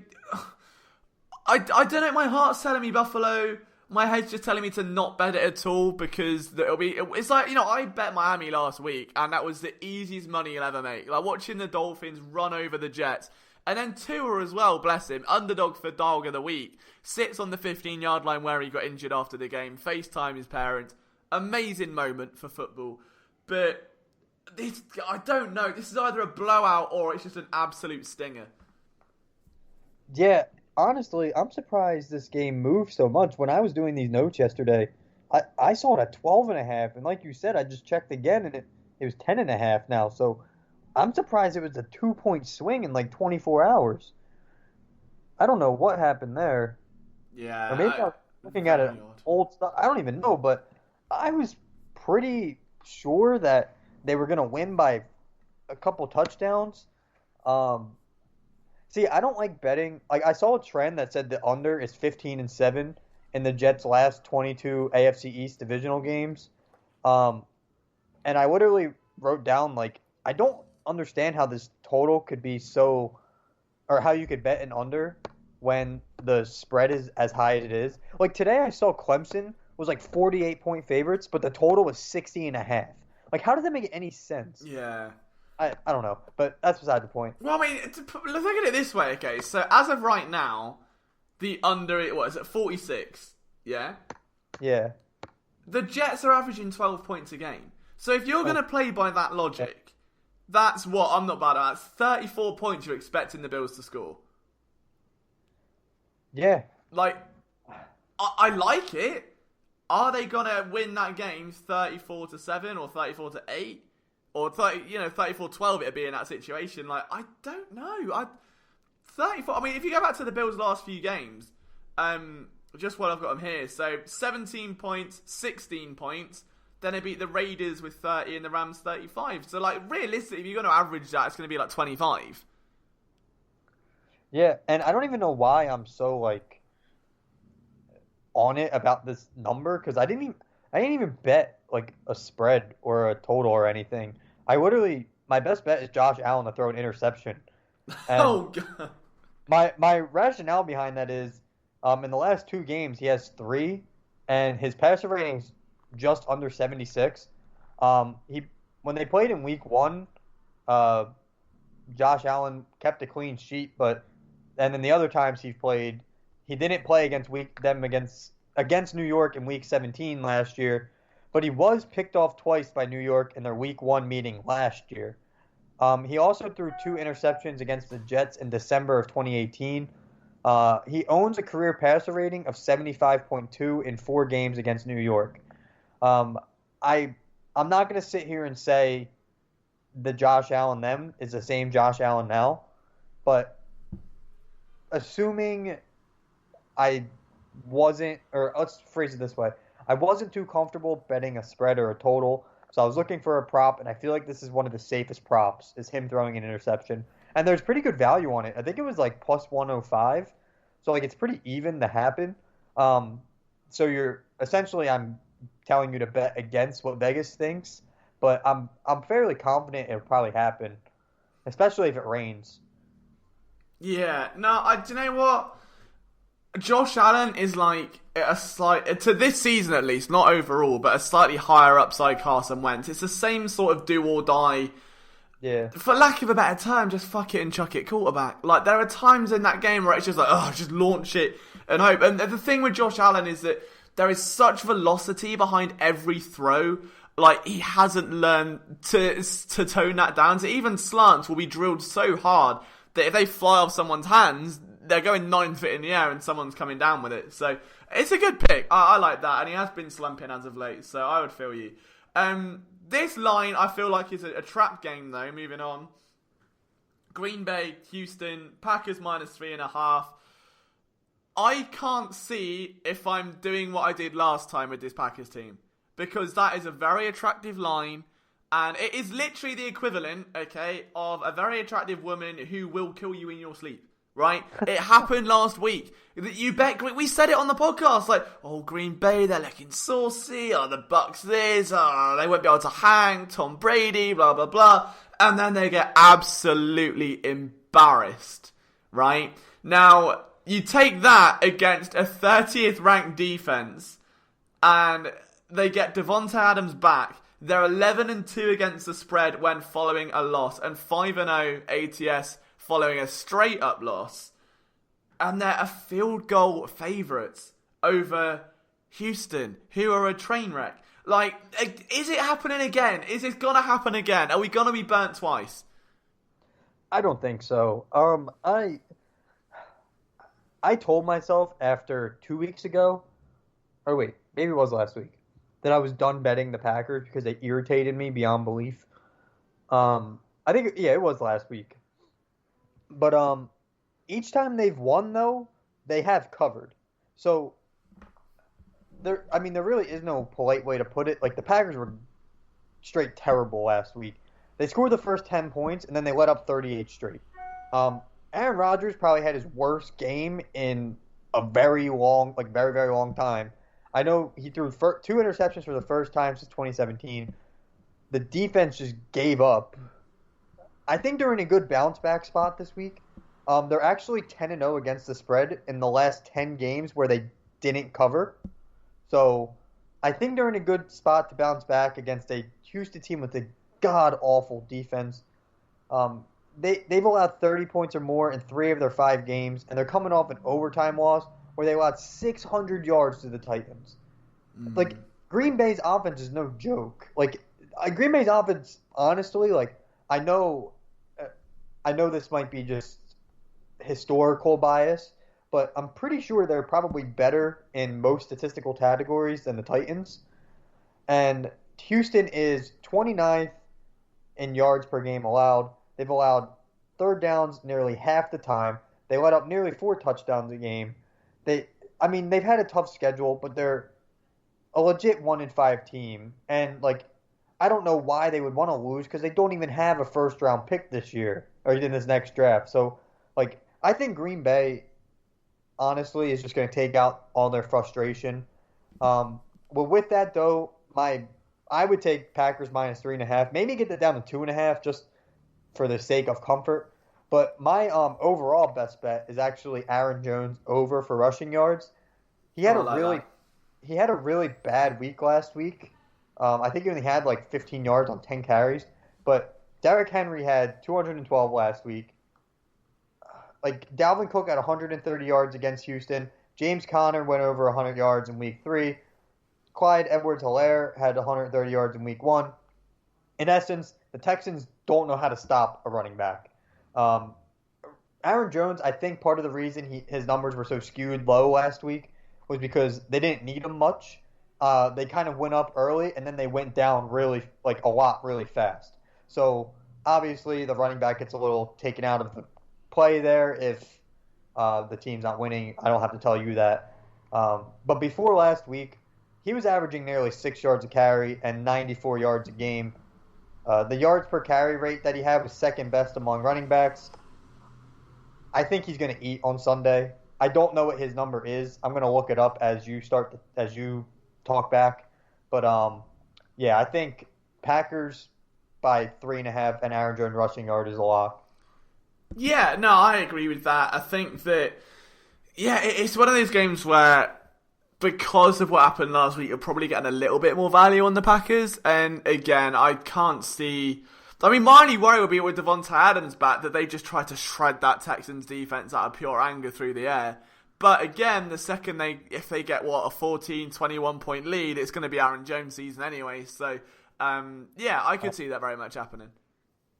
don't know. My heart's telling me Buffalo. My head's just telling me to not bet it at all because it's like, I bet Miami last week and that was the easiest money you'll ever make. Like watching the Dolphins run over the Jets. And then Tua as well, bless him, underdog for dog of the week, sits on the 15-yard line where he got injured after the game, FaceTime his parents. Amazing moment for football. But I don't know. This is either a blowout or it's just an absolute stinger. Yeah, honestly, I'm surprised this game moved so much. When I was doing these notes yesterday, I saw it at 12.5, and like you said, I just checked again, and it was 10.5 now. So I'm surprised it was a 2-point swing in like 24 hours. I don't know what happened there. Yeah. Or maybe I was looking at it old stuff. I don't even know, but I was pretty sure that they were going to win by a couple touchdowns. See, I don't like betting. Like I saw a trend that said the under is 15-7 in the Jets' last 22 AFC East divisional games. And I literally wrote down like I don't understand how this total could be so, or how you could bet an under when the spread is as high as it is. Like today I saw Clemson was like 48-point favorites, but the total was 60.5. Like how does that make any sense? Yeah. I don't know, but that's beside the point. Well, I mean, let's look at it this way, okay? So as of right now, the under, is at 46, yeah? Yeah. The Jets are averaging 12 points a game. So if you're going to play by that logic, that's what I'm not bad at. That's 34 points you're expecting the Bills to score. Yeah. Like, I like it. Are they going to win that game 34-7 or 34-8? Or 34-12 it'd be in that situation. Like, I don't know. 34. I mean, if you go back to the Bills' last few games, just what I've got them here. So 17 points, 16 points. Then they beat the Raiders with 30 and the Rams 35. So, like, realistically, if you're going to average that, it's going to be like 25. Yeah, and I don't even know why I'm so like on it about this number because I didn't even bet like a spread or a total or anything. I literally my best bet is Josh Allen to throw an interception. And Oh god. my rationale behind that is in the last two games he has three and his passer rating's just under 76. He when they played in week one, uh Josh Allen kept a clean sheet, but and then the other times he played, he didn't play against New York in Week 17 last year, but he was picked off twice by New York in their Week 1 meeting last year. He also threw two interceptions against the Jets in December of 2018. He owns a career passer rating of 75.2 in four games against New York. Um, I I'm not going to sit here and say the Josh Allen then is the same Josh Allen now, but assuming I wasn't, or let's phrase it this way, I wasn't too comfortable betting a spread or a total, so I was looking for a prop, and I feel like this is one of the safest props, is him throwing an interception. And there's pretty good value on it. I think it was like plus 105, so like it's pretty even to happen. Um, so I'm telling you to bet against what Vegas thinks, but I'm fairly confident it'll probably happen, especially if it rains. Yeah, no, do you know what? Josh Allen is like a slight, to this season at least, not overall, but a slightly higher upside Carson Wentz. It's the same sort of do or die, Yeah. for lack of a better term, just fuck it and chuck it quarterback. Like, there are times in that game where it's just like, oh, just launch it and hope. And the thing with Josh Allen is that there is such velocity behind every throw. Like, he hasn't learned to tone that down. So even slants will be drilled so hard that if they fly off someone's hands, they're going 9 feet in the air and someone's coming down with it. So it's a good pick. I like that. And he has been slumping as of late. So I would feel you. This line I feel like is a trap game though. Moving on. Green Bay, Houston, Packers -3.5. I can't see if I'm doing what I did last time with this Packers team. Because that is a very attractive line. And it is literally the equivalent, okay, of a very attractive woman who will kill you in your sleep, right? It happened last week. You bet, we said it on the podcast, like, oh, Green Bay, they're looking saucy, oh, the Bucks this, oh, they won't be able to hang Tom Brady, blah, blah, blah. And then they get absolutely embarrassed, right? Now, you take that against a 30th ranked defense, and they get Devontae Adams back. They're 11-2 against the spread when following a loss, and 5-0 ATS following a straight up loss. And they're a field goal favourites over Houston, who are a train wreck. Like, is it happening again? Is it gonna happen again? Are we gonna be burnt twice? I don't think so. I told myself after 2 weeks ago, or wait, maybe it was last week, that I was done betting the Packers because they irritated me beyond belief. I think yeah, it was last week. But each time they've won though, they have covered. So there really is no polite way to put it. Like the Packers were straight terrible last week. They scored the first 10 points and then they let up 38 straight. Aaron Rodgers probably had his worst game in a very long, like very, very long time. I know he threw two interceptions for the first time since 2017. The defense just gave up. I think they're in a good bounce back spot this week. They're actually 10-0 against the spread in the last 10 games where they didn't cover. So I think they're in a good spot to bounce back against a Houston team with a god-awful defense. They've allowed 30 points or more in 3 of their 5 games, and they're coming off an overtime loss where they allowed 600 yards to the Titans. Like, Green Bay's offense is no joke. Like, Green Bay's offense, honestly, like, I know this might be just historical bias, but I'm pretty sure they're probably better in most statistical categories than the Titans. And Houston is 29th in yards per game allowed. They've allowed third downs nearly half the time. They let up nearly 4 touchdowns a game. They've had a tough schedule, but they're a legit 1-5 team. And, like, I don't know why they would want to lose because they don't even have a first-round pick this year or in this next draft. So, like, I think Green Bay, honestly, is just going to take out all their frustration. Well, with that though, I would take Packers minus 3.5. Maybe get that down to 2.5, just for the sake of comfort. But my overall best bet is actually Aaron Jones over for rushing yards. He had he had a really bad week last week. I think he only had like 15 yards on 10 carries. But Derrick Henry had 212 last week. Like Dalvin Cook had 130 yards against Houston. James Conner went over 100 yards in week 3. Clyde Edwards-Helaire had 130 yards in week 1. In essence, the Texans don't know how to stop a running back. Aaron Jones, I think part of the reason his numbers were so skewed low last week was because they didn't need him much. They kind of went up early, and then they went down really fast. So obviously the running back gets a little taken out of the play there if the team's not winning. I don't have to tell you that. But before last week, he was averaging nearly 6 yards a carry and 94 yards a game. The yards per carry rate that he had was second best among running backs. I think he's going to eat on Sunday. I don't know what his number is. I'm going to look it up as you talk back. But I think Packers by 3.5 and Aaron Jones rushing yard is a lock. Yeah, no, I agree with that. I think that, it's one of those games where, because of what happened last week, you're probably getting a little bit more value on the Packers. And again, I can't see... I mean, my only worry would be with Devontae Adams back, that they just try to shred that Texans defense out of pure anger through the air. But again, the second if they get, a 14, 21 point lead, it's going to be Aaron Jones season anyway. So, I could see that very much happening.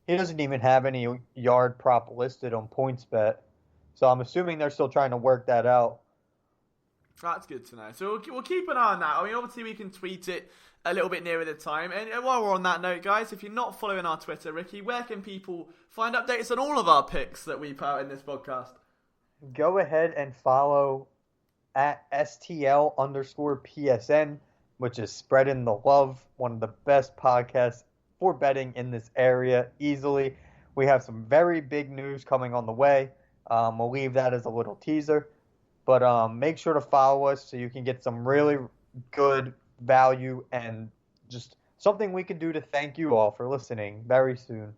He doesn't even have any yard prop listed on PointsBet. So I'm assuming they're still trying to work that out. That's good to know. So we'll keep an eye on that. I mean, obviously we can tweet it a little bit nearer the time. And while we're on that note, guys, if you're not following our Twitter, Ricky, where can people find updates on all of our picks that we put out in this podcast? Go ahead and follow at STL_PSN, which is Spreading the Love, one of the best podcasts for betting in this area easily. We have some very big news coming on the way. We'll leave that as a little teaser. But make sure to follow us so you can get some really good value and just something we can do to thank you all for listening very soon.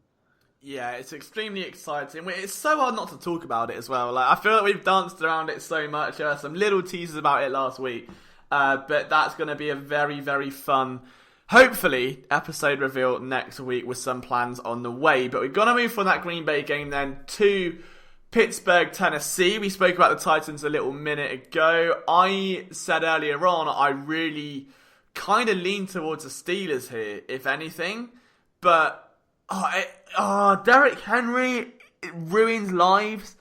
Yeah, it's extremely exciting. It's so hard not to talk about it as well. Like, I feel like we've danced around it so much. There were some little teasers about it last week. But that's going to be a very, very fun, hopefully, episode reveal next week with some plans on the way. But we're going to move from that Green Bay game then to Pittsburgh, Tennessee. We spoke about the Titans a little minute ago. I said earlier on, I really kind of lean towards the Steelers here, if anything. But Derrick Henry ruins lives,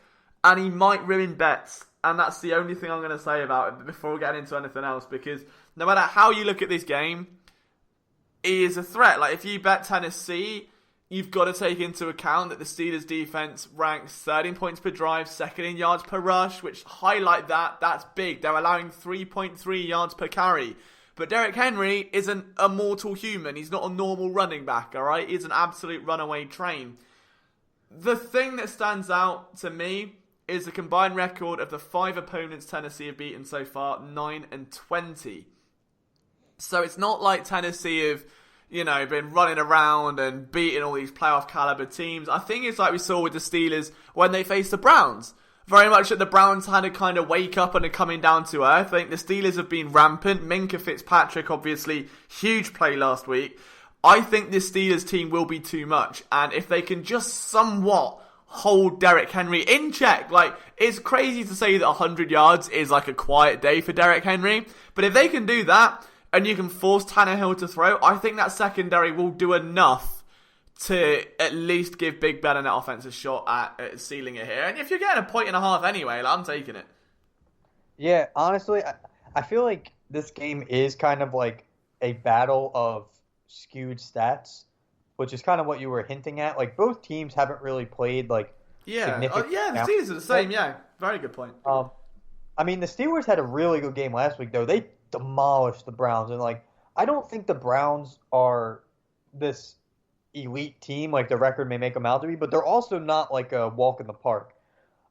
and he might ruin bets. And that's the only thing I'm going to say about it before we get into anything else. Because no matter how you look at this game, he is a threat. Like, if you bet Tennessee, you've got to take into account that the Steelers defense ranks 13 points per drive, second in yards per rush, which highlight that. That's big. They're allowing 3.3 yards per carry. But Derrick Henry isn't a mortal human. He's not a normal running back, all right? He's an absolute runaway train. The thing that stands out to me is the combined record of the 5 opponents Tennessee have beaten so far, 9-20. So it's not like Tennessee have, been running around and beating all these playoff caliber teams. I think it's like we saw with the Steelers when they faced the Browns. Very much that the Browns had to kind of wake up and are coming down to earth. I think the Steelers have been rampant. Minkah Fitzpatrick, obviously, huge play last week. I think this Steelers team will be too much. And if they can just somewhat hold Derrick Henry in check, like, it's crazy to say that 100 yards is like a quiet day for Derrick Henry. But if they can do that, and you can force Tannehill to throw, I think that secondary will do enough to at least give Big Ben and that offense a shot at sealing it here. And if you're getting 1.5 points anyway, I'm taking it. Yeah, honestly, I feel like this game is kind of like a battle of skewed stats, which is kind of what you were hinting at. Like, both teams haven't really played, like, significant... the Steelers are the same, yeah. Very good point. I mean, the Steelers had a really good game last week, though. They demolished the Browns. And, like, I don't think the Browns are this elite team, like the record may make them out to be, but they're also not like a walk in the park.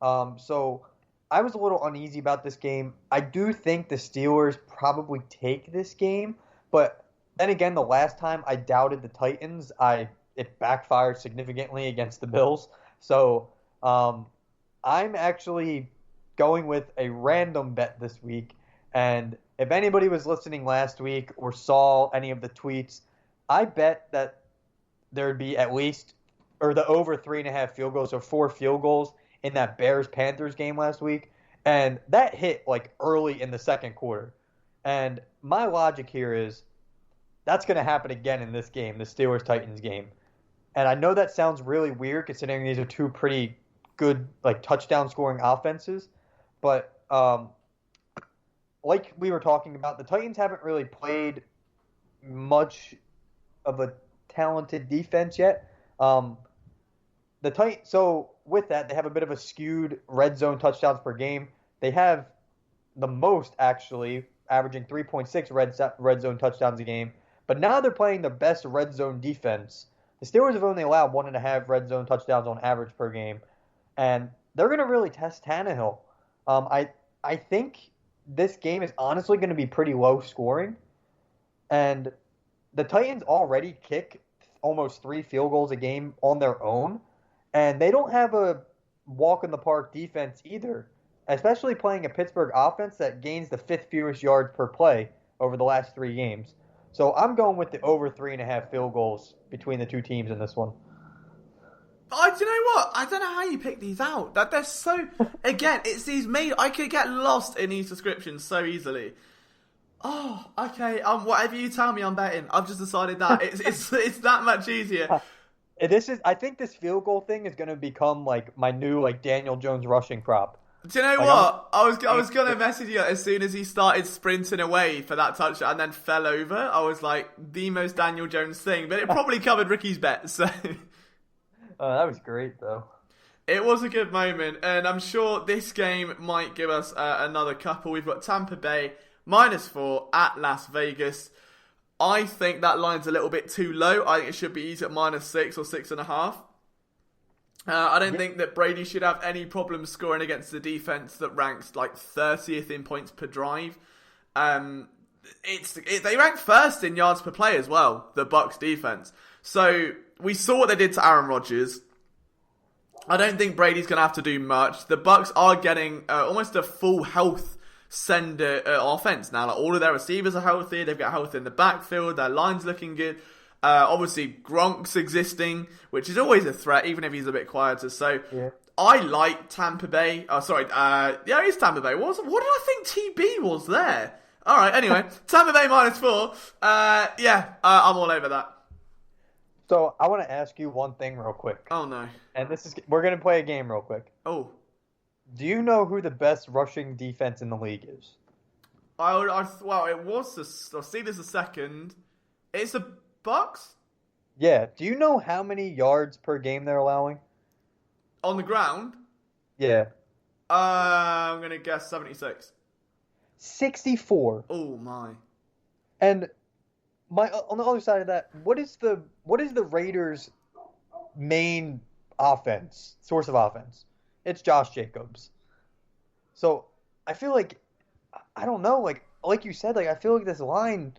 So I was a little uneasy about this game. I do think the Steelers probably take this game, but then again, the last time I doubted the Titans, it backfired significantly against the Bills. So I'm actually going with a random bet this week. And if anybody was listening last week or saw any of the tweets, I bet that there'd be at least, or the over 3.5 field goals, or 4 field goals in that Bears-Panthers game last week. And that hit like early in the second quarter. And my logic here is that's going to happen again in this game, the Steelers-Titans game. And I know that sounds really weird considering these are two pretty good like touchdown scoring offenses, but like we were talking about, the Titans haven't really played much of a talented defense yet. So with that, they have a bit of a skewed red zone touchdowns per game. They have the most actually, averaging 3.6 red zone touchdowns a game. But now they're playing the best red zone defense. The Steelers have only allowed 1.5 red zone touchdowns on average per game, and they're going to really test Tannehill. I think this game is honestly going to be pretty low scoring, and the Titans already kick almost 3 field goals a game on their own, and they don't have a walk in the park defense either, especially playing a Pittsburgh offense that gains the 5th fewest yards per play over the last 3 games. So I'm going with the over 3.5 field goals between the two teams in this one. Do you know what? I don't know how you pick these out. That they're so again, it's these made. I could get lost in these descriptions so easily. Oh, okay. Whatever you tell me, I'm betting. I've just decided that it's that much easier. I think this field goal thing is going to become like my new like Daniel Jones rushing prop. Do you know what? I was gonna message you as soon as he started sprinting away for that touchdown and then fell over. I was like, the most Daniel Jones thing, but it probably covered Ricky's bet. So that was great though. It was a good moment, and I'm sure this game might give us another couple. We've got Tampa Bay -4 at Las Vegas. I think that line's a little bit too low. I think it should be easy at -6 or 6.5. I don't think that Brady should have any problem scoring against the defense that ranks like 30th in points per drive. They rank first in yards per play as well, the Bucs defense. So we saw what they did to Aaron Rodgers. I don't think Brady's going to have to do much. The Bucs are getting almost a full health sender offense now. Like all of their receivers are healthy. They've got health in the backfield. Their line's looking good. Obviously, Gronk's existing, which is always a threat, even if he's a bit quieter. So, yeah. I like Tampa Bay. Oh, sorry. Yeah, it's Tampa Bay. What did I think TB was there? All right, anyway. Tampa Bay -4. I'm all over that. So, I want to ask you one thing real quick. Oh, no. And we're going to play a game real quick. Oh. Do you know who the best rushing defense in the league is? It was I'll see this a second. It's the Bucs? Yeah. Do you know how many yards per game they're allowing? On the ground? Yeah. I'm going to guess 76. 64. Oh, my. And on the other side of that, what is the Raiders' main source of offense? It's Josh Jacobs. So, I feel like, I don't know, like you said, I feel like this line...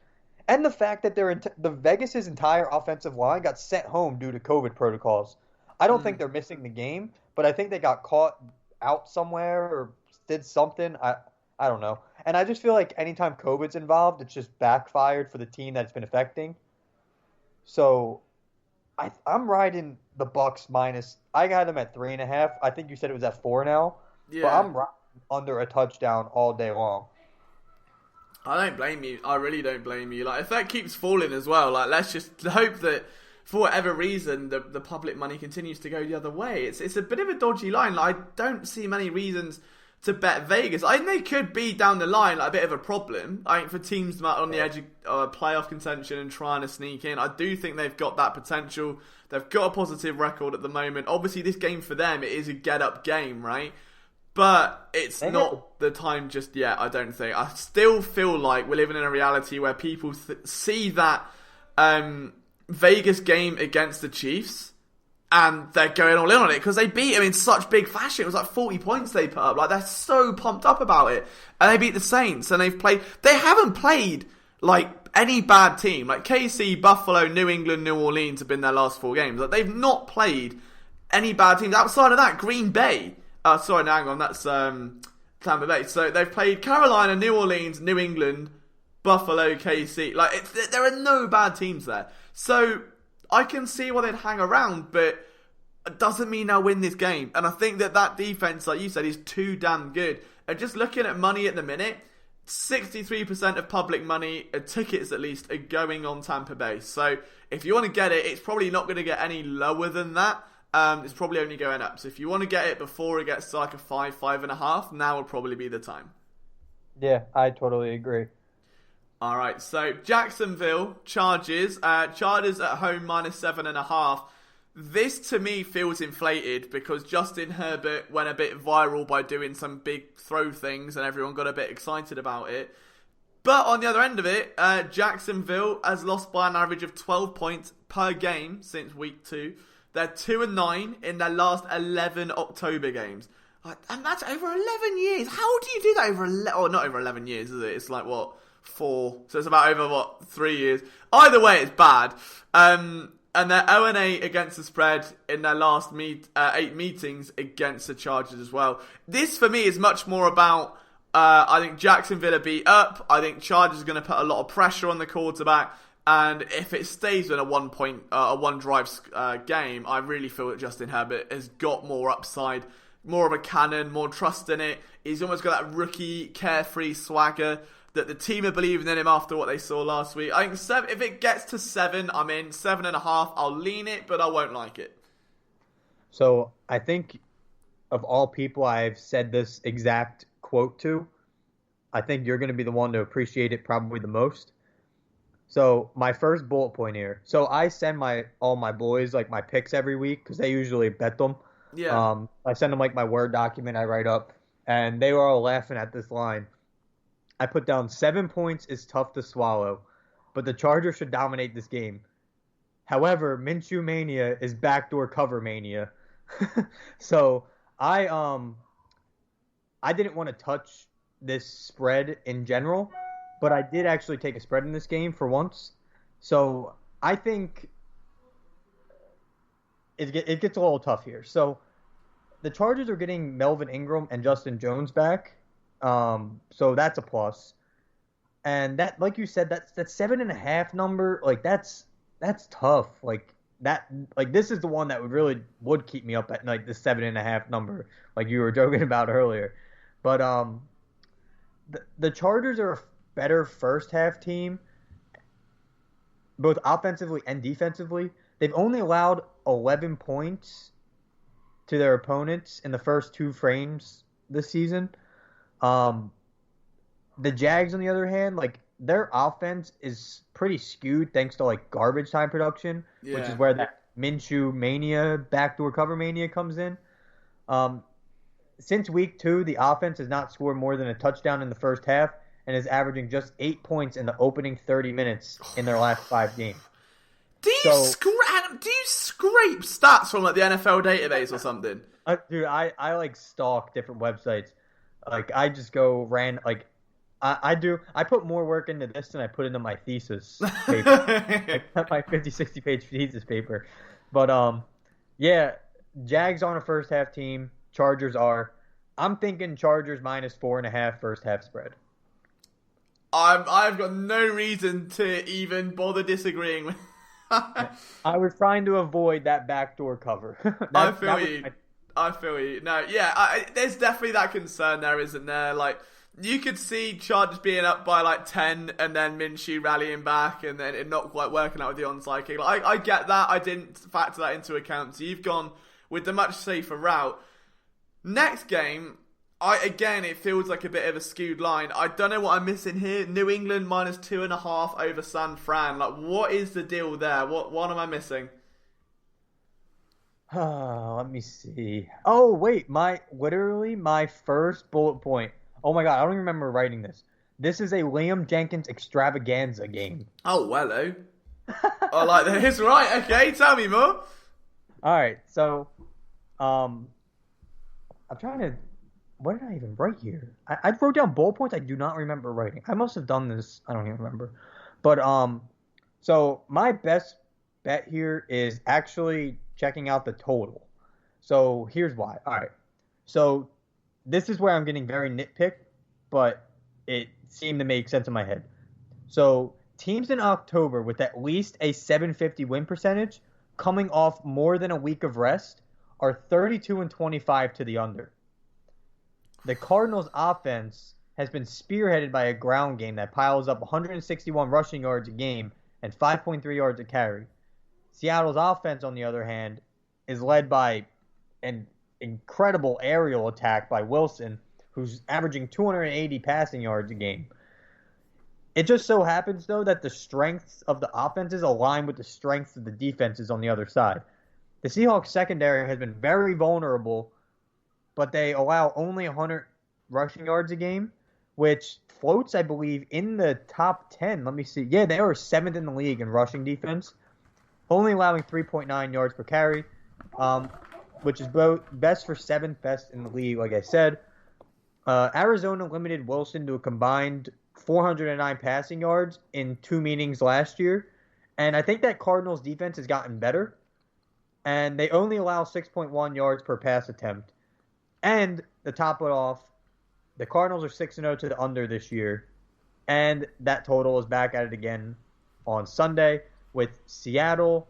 And the fact that the Vegas' entire offensive line got sent home due to COVID protocols. I don't think they're missing the game, but I think they got caught out somewhere or did something. I don't know. And I just feel like anytime COVID's involved, it's just backfired for the team that it's been affecting. So I'm riding the Bucs minus. I got them at 3.5. I think you said it was at 4 now. Yeah. But I'm riding under a touchdown all day long. I don't blame you. I really don't blame you. Like, if that keeps falling as well, like, let's just hope that for whatever reason the public money continues to go the other way. It's a bit of a dodgy line. Like, I don't see many reasons to bet Vegas. I think they could be down the line like a bit of a problem. I think for teams on the edge of playoff contention and trying to sneak in, I do think they've got that potential. They've got a positive record at the moment. Obviously, this game for them, it is a get-up game, right? But it's not the time just yet, I don't think. I still feel like we're living in a reality where people see that Vegas game against the Chiefs And they're going all in on it because they beat him in such big fashion. It was like 40 points they put up. Like, they're so pumped up about it. And they beat the Saints. And they haven't played, like, any bad team. Like, KC, Buffalo, New England, New Orleans have been their last 4 games. Like, they've not played any bad teams. Outside of that, Green Bay. Sorry, no, hang on. That's Tampa Bay. So they've played Carolina, New Orleans, New England, Buffalo, KC. Like, there are no bad teams there. So I can see why they'd hang around, but it doesn't mean they'll win this game. And I think that defense, like you said, is too damn good. And just looking at money at the minute, 63% of public money, tickets at least, are going on Tampa Bay. So if you want to get it, it's probably not going to get any lower than that. It's probably only going up. So if you want to get it before it gets to like a 5.5, now would probably be the time. Yeah, I totally agree. Alright, so Jacksonville, Chargers. Chargers at home -7.5. This to me feels inflated because Justin Herbert went a bit viral by doing some big throw things and everyone got a bit excited about it. But on the other end of it, Jacksonville has lost by an average of 12 points per game since week 2. They're 2-9 in their last 11 October games. And that's over 11 years. How do you do that over 11? Oh, not over 11 years, is it? It's like, what, 4? So it's about over, 3 years? Either way, it's bad. And they're 0-8 against the spread in their last 8 meetings against the Chargers as well. This, for me, is much more about, I think Jacksonville are beat up. I think Chargers are going to put a lot of pressure on the quarterback. And if it stays in a one-drive game, I really feel that Justin Herbert has got more upside, more of a cannon, more trust in it. He's almost got that rookie, carefree swagger that the team are believing in him after what they saw last week. I think if it gets to 7, I'm in. 7.5, I'll lean it, but I won't like it. So I think of all people I've said this exact quote to, I think you're going to be the one to appreciate it probably the most. So my first bullet point here. So I send all my boys like my picks every week because they usually bet them. Yeah. I send them like my Word document I write up, and they were all laughing at this line. I put down 7 points is tough to swallow, but the Chargers should dominate this game. However, Minshew mania is backdoor cover mania. So I didn't want to touch this spread in general, but I did actually take a spread in this game for once. So I think it gets a little tough here. So the Chargers are getting Melvin Ingram and Justin Jones back. So that's a plus. And that, like you said, that 7.5 number, like that's tough. Like this is the one that would keep me up at night, the 7.5 number, like you were joking about earlier. But the Chargers are a better first half team, both offensively and defensively. They've only allowed 11 points to their opponents in the first 2 frames this season. The Jags, on the other hand, like their offense is pretty skewed thanks to like garbage time production, which is where that Minshew mania, backdoor cover mania comes in. Since week 2, the offense has not scored more than a touchdown in the first half and is averaging just 8 points in the opening 30 minutes in their last 5 games. Do you scrape stats from like the NFL database or something? Dude, I like stalk different websites. Like I just go I put more work into this than I put into my thesis paper. My 50, 60 page thesis paper. But yeah, Jags on a first half team, Chargers are. I'm thinking Chargers -4.5 first half spread. I've got no reason to even bother disagreeing with. I was trying to avoid that backdoor cover. I feel you. No, yeah, there's definitely that concern there, isn't there? Like, you could see Chargers being up by like 10 and then Minshew rallying back and then it not quite working out with the onside kick. Like, I get that. I didn't factor that into account. So you've gone with the much safer route. Next game, it feels like a bit of a skewed line. I don't know what I'm missing here. New England -2.5 over San Fran. Like, what is the deal there? What am I missing? Let me see. Oh, wait. My first bullet point. Oh my God, I don't even remember writing this. This is a Liam Jenkins extravaganza game. Oh, hello. I like this. Right, okay, tell me more. All right, so I'm trying to. What did I even write here? I wrote down bullet points. I do not remember writing. I must have done this. I don't even remember. But so my best bet here is actually checking out the total. So here's why. All right. So this is where I'm getting very nitpicked, but it seemed to make sense in my head. So teams in October with at least a 750 win percentage, coming off more than a week of rest, are 32-25 to the under. The Cardinals offense has been spearheaded by a ground game that piles up 161 rushing yards a game and 5.3 yards a carry. Seattle's offense, on the other hand, is led by an incredible aerial attack by Wilson, who's averaging 280 passing yards a game. It just so happens, though, that the strengths of the offenses align with the strengths of the defenses on the other side. The Seahawks secondary has been very vulnerable, but they allow only 100 rushing yards a game, which floats, I believe, in the top 10. Let me see. Yeah, they are 7th in the league in rushing defense, only allowing 3.9 yards per carry, which is both best for 7th best in the league, like I said. Arizona limited Wilson to a combined 409 passing yards in 2 meetings last year, and I think that Cardinals defense has gotten better, and they only allow 6.1 yards per pass attempt. And to top it off, the Cardinals are 6-0 to the under this year, and that total is back at it again on Sunday with Seattle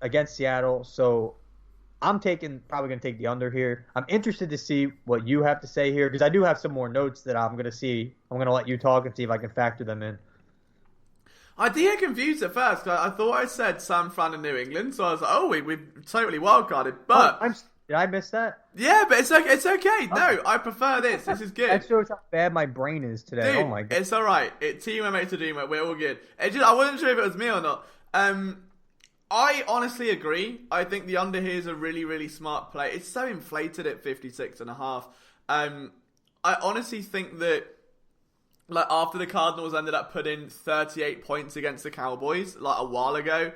against Seattle. So I'm probably going to take the under here. I'm interested to see what you have to say here because I do have some more notes that I'm going to see. I'm going to let you talk and see if I can factor them in. I did get confused at first. I thought I said San Fran and New England, so I was like, oh, we've totally wildcarded. But did I miss that? Yeah, but it's okay. It's okay. No, I prefer this. This is good. That shows how bad my brain is today. Dude, oh my god. It's all right. Teamwork makes a dream work. We're all good. I wasn't sure if it was me or not. I honestly agree. I think the under here is a really, really smart play. It's so inflated at 56.5. I honestly think that after the Cardinals ended up putting 38 points against the Cowboys a while ago,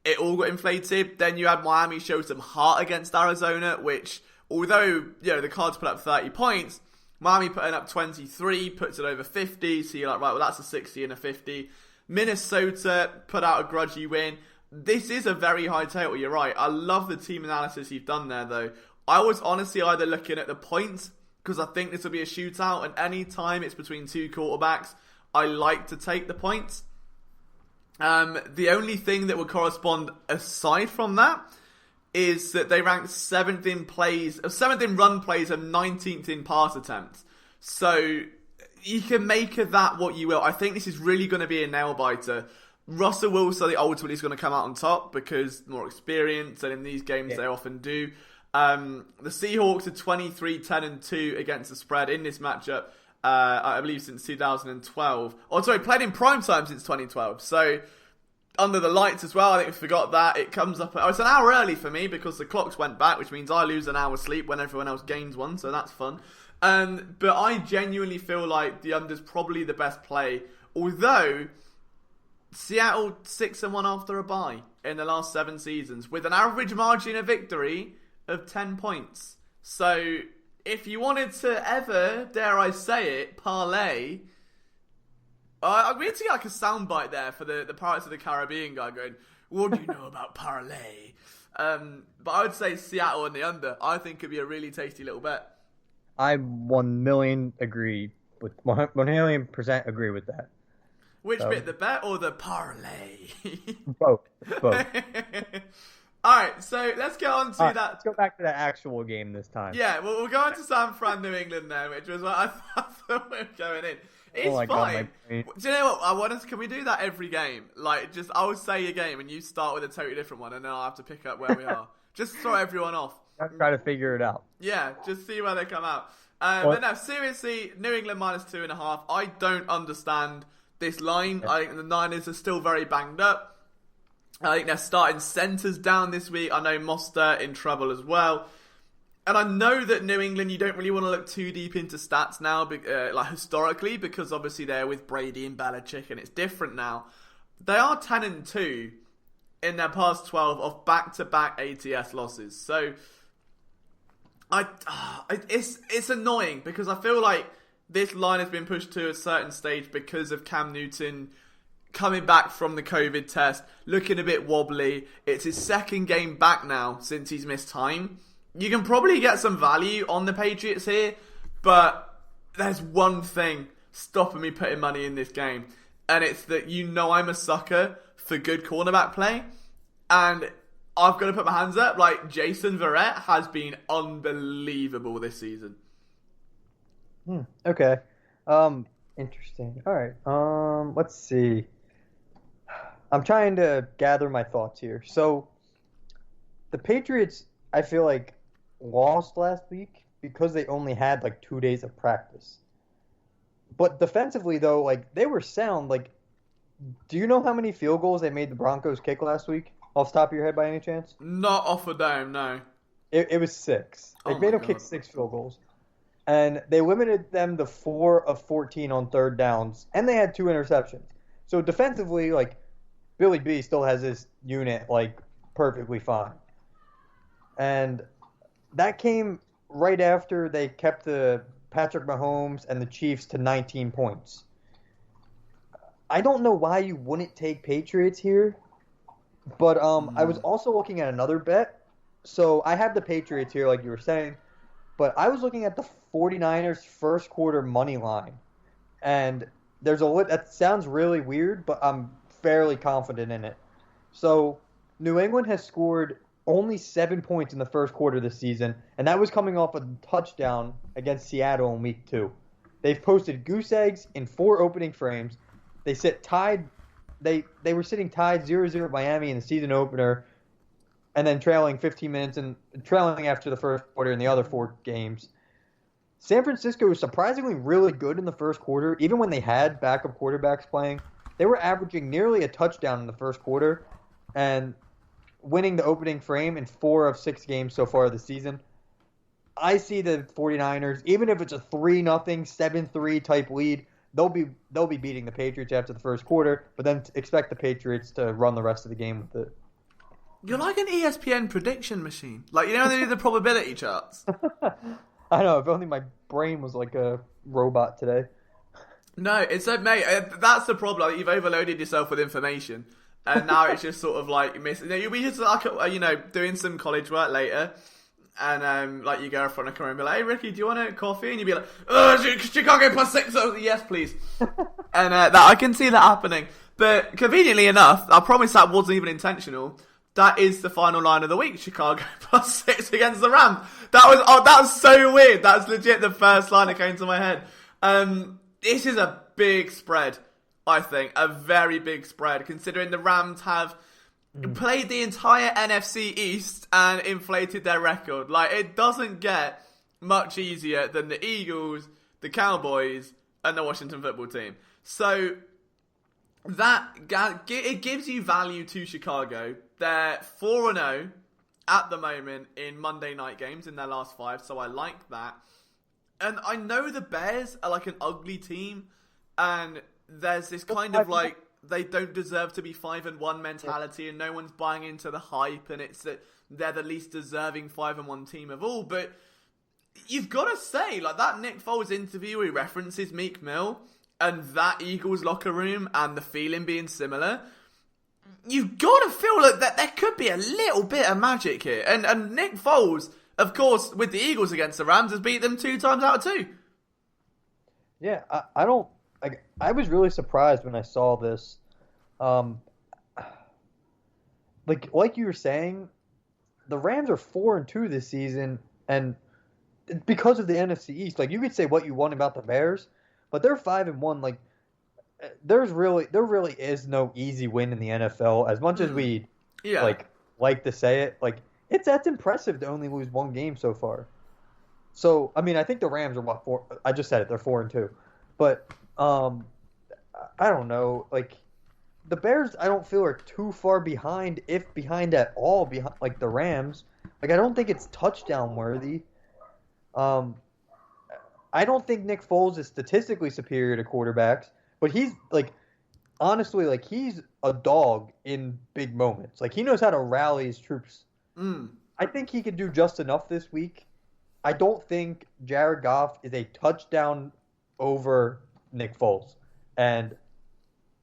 it all got inflated. Then you had Miami show some heart against Arizona, which, although the Cards put up 30 points, Miami putting up 23 puts it over 50. So you're like, right, well, that's a 60 and a 50. Minnesota put out a grudgy win. This is a very high total, you're right. I love the team analysis you've done there, though. I was honestly either looking at the points, because I think this will be a shootout, and any time it's between two quarterbacks, I like to take the points. The only thing that would correspond aside from that is that they ranked 7th in run plays and 19th in pass attempts. So you can make of that what you will. I think this is really going to be a nail biter. Russell Wilson ultimately is going to come out on top because more experience, and in these games they often do. The Seahawks are 23-10-2 against the spread in this matchup. I believe since 2012. Oh, sorry, played in prime time since 2012. So, under the lights as well, I think we forgot that. It comes up... it's an hour early for me because the clocks went back, which means I lose an hour's sleep when everyone else gains one, so that's fun. But I genuinely feel like the under's probably the best play. Although, Seattle 6-1 after a bye in the last 7 seasons, with an average margin of victory of 10 points. So... if you wanted to ever, dare I say it, parlay, I'm going to get like a soundbite there for the Pirates of the Caribbean guy going, what do you know about parlay? But I would say Seattle and the under, I think could be a really tasty little bet. I 1 million agree with 1 million % agree with that. Which bit, the bet or the parlay? Both. Alright, so let's get on to that. Let's go back to the actual game this time. Yeah, well, we'll go on to San Fran, New England then, which was what I thought we were going in. It's fine. God, do you know what? Can we do that every game? I'll say a game and you start with a totally different one and then I'll have to pick up where we are. Just throw everyone off. I'll try to figure it out. Yeah, just see where they come out. But no, seriously, New England -2.5. I don't understand this line. I think the Niners are still very banged up. I think they're starting centers down this week. I know Mostert in trouble as well. And I know that New England, you don't really want to look too deep into stats now, historically, because obviously they're with Brady and Belichick and it's different now. They are 10-2 in their past 12 of back-to-back ATS losses. So it's annoying because I feel like this line has been pushed to a certain stage because of Cam Newton coming back from the COVID test, looking a bit wobbly. It's his second game back now since he's missed time. You can probably get some value on the Patriots here, but there's one thing stopping me putting money in this game, and it's that I'm a sucker for good cornerback play, and I've got to put my hands up. Like, Jason Verrett has been unbelievable this season. Okay. Interesting. All right. Let's see. I'm trying to gather my thoughts here. So, the Patriots, I feel like, lost last week because they only had, 2 days of practice. But defensively, though, they were sound. Do you know how many field goals they made the Broncos kick last week? Off the top of your head, by any chance? Not off a dome, no. It was 6. They made them kick 6 field goals. And they limited them to 4 of 14 on third downs. And they had 2 interceptions. So defensively, Billy B still has this unit, perfectly fine. And that came right after they kept the Patrick Mahomes and the Chiefs to 19 points. I don't know why you wouldn't take Patriots here, but I was also looking at another bet. So I have the Patriots here, like you were saying, but I was looking at the 49ers first quarter money line. And that sounds really weird, but I'm fairly confident in it. So New England has scored only 7 points in the first quarter this season, and that was coming off a touchdown against Seattle in week 2. They've posted goose eggs in 4 opening frames. They sit tied. They were sitting tied 0-0 at Miami in the season opener, and then trailing 15 minutes and trailing after the first quarter in the other 4 games. San Francisco was surprisingly really good in the first quarter, even when they had backup quarterbacks playing. They were averaging nearly a touchdown in the first quarter, and winning the opening frame in 4 of 6 games so far this season. I see the 49ers, even if it's a 3-0, 7-3 type lead, they'll be beating the Patriots after the first quarter, but then expect the Patriots to run the rest of the game with it. You're like an ESPN prediction machine. When they do the probability charts. I know, if only my brain was like a robot today. No, it's mate, that's the problem. You've overloaded yourself with information. And now it's just sort of missing. We just doing some college work later, and you go in front of camera and be like, "Hey Ricky, do you want a coffee?" And you'd be like, Chicago +6. Oh, yes, please. And that I can see that happening. But conveniently enough, I promise that wasn't even intentional. That is the final line of the week: Chicago +6 against the Rams. That was so weird. That's legit the first line that came to my head. This is a big spread. I think a very big spread, considering the Rams have played the entire NFC East and inflated their record. It doesn't get much easier than the Eagles, the Cowboys, and the Washington football team. So it gives you value to Chicago. They're 4-0 at the moment in Monday night games in their last 5, so I like that. And I know the Bears are an ugly team, and there's this kind of they don't deserve to be 5-1 mentality, and no one's buying into the hype, and it's that they're the least deserving 5-1 team of all. But you've got to say, that Nick Foles interview, he references Meek Mill and that Eagles locker room and the feeling being similar. You've got to feel that there could be a little bit of magic here. And Nick Foles, of course, with the Eagles against the Rams, has beat them 2 times out of 2. Yeah, I was really surprised when I saw this. Like you were saying, the Rams are 4-2 this season, and because of the NFC East, you could say what you want about the Bears, but they're 5-1. There really is no easy win in the NFL. As much as we like to say it, that's impressive to only lose 1 game so far. So I think the Rams are 4. I just said it. They're 4-2, but I don't know. The Bears, I don't feel are too far behind, if behind at all, behind the Rams. I don't think it's touchdown worthy. I don't think Nick Foles is statistically superior to quarterbacks, but he's honestly, like, he's a dog in big moments. Like, he knows how to rally his troops. I think he could do just enough this week. I don't think Jared Goff is a touchdown over Nick Foles. And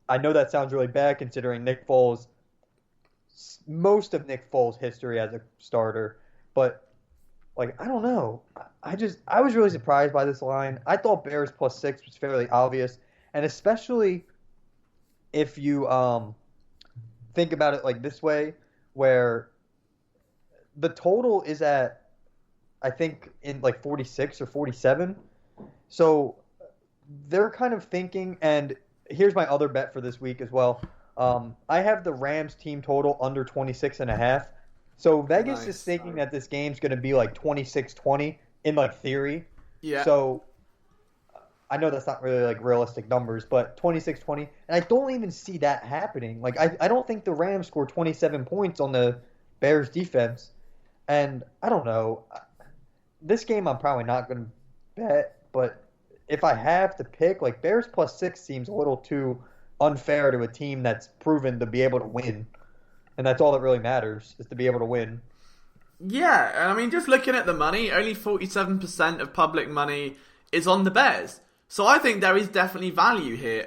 I know that sounds really bad considering most of Nick Foles' history as a starter. But, like, I don't know. I was really surprised by this line. I thought Bears +6 was fairly obvious. And especially if you think about it like this way, where the total is at, I think, in like 46 or 47. So they're kind of thinking, and here's my other bet for this week as well. I have the Rams team total under 26.5. So Vegas is thinking that this game's going to be like 26-20 in like theory. Yeah. So I know that's not really like realistic numbers, but 26-20. And I don't even see that happening. Like, I don't think the Rams score 27 points on the Bears defense. And I don't know. This game I'm probably not going to bet, but if I have to pick, like, Bears +6 seems a little too unfair to a team that's proven to be able to win. And that's all that really matters, is to be able to win. Yeah, and I mean, just looking at the money, only 47% of public money is on the Bears. So I think there is definitely value here.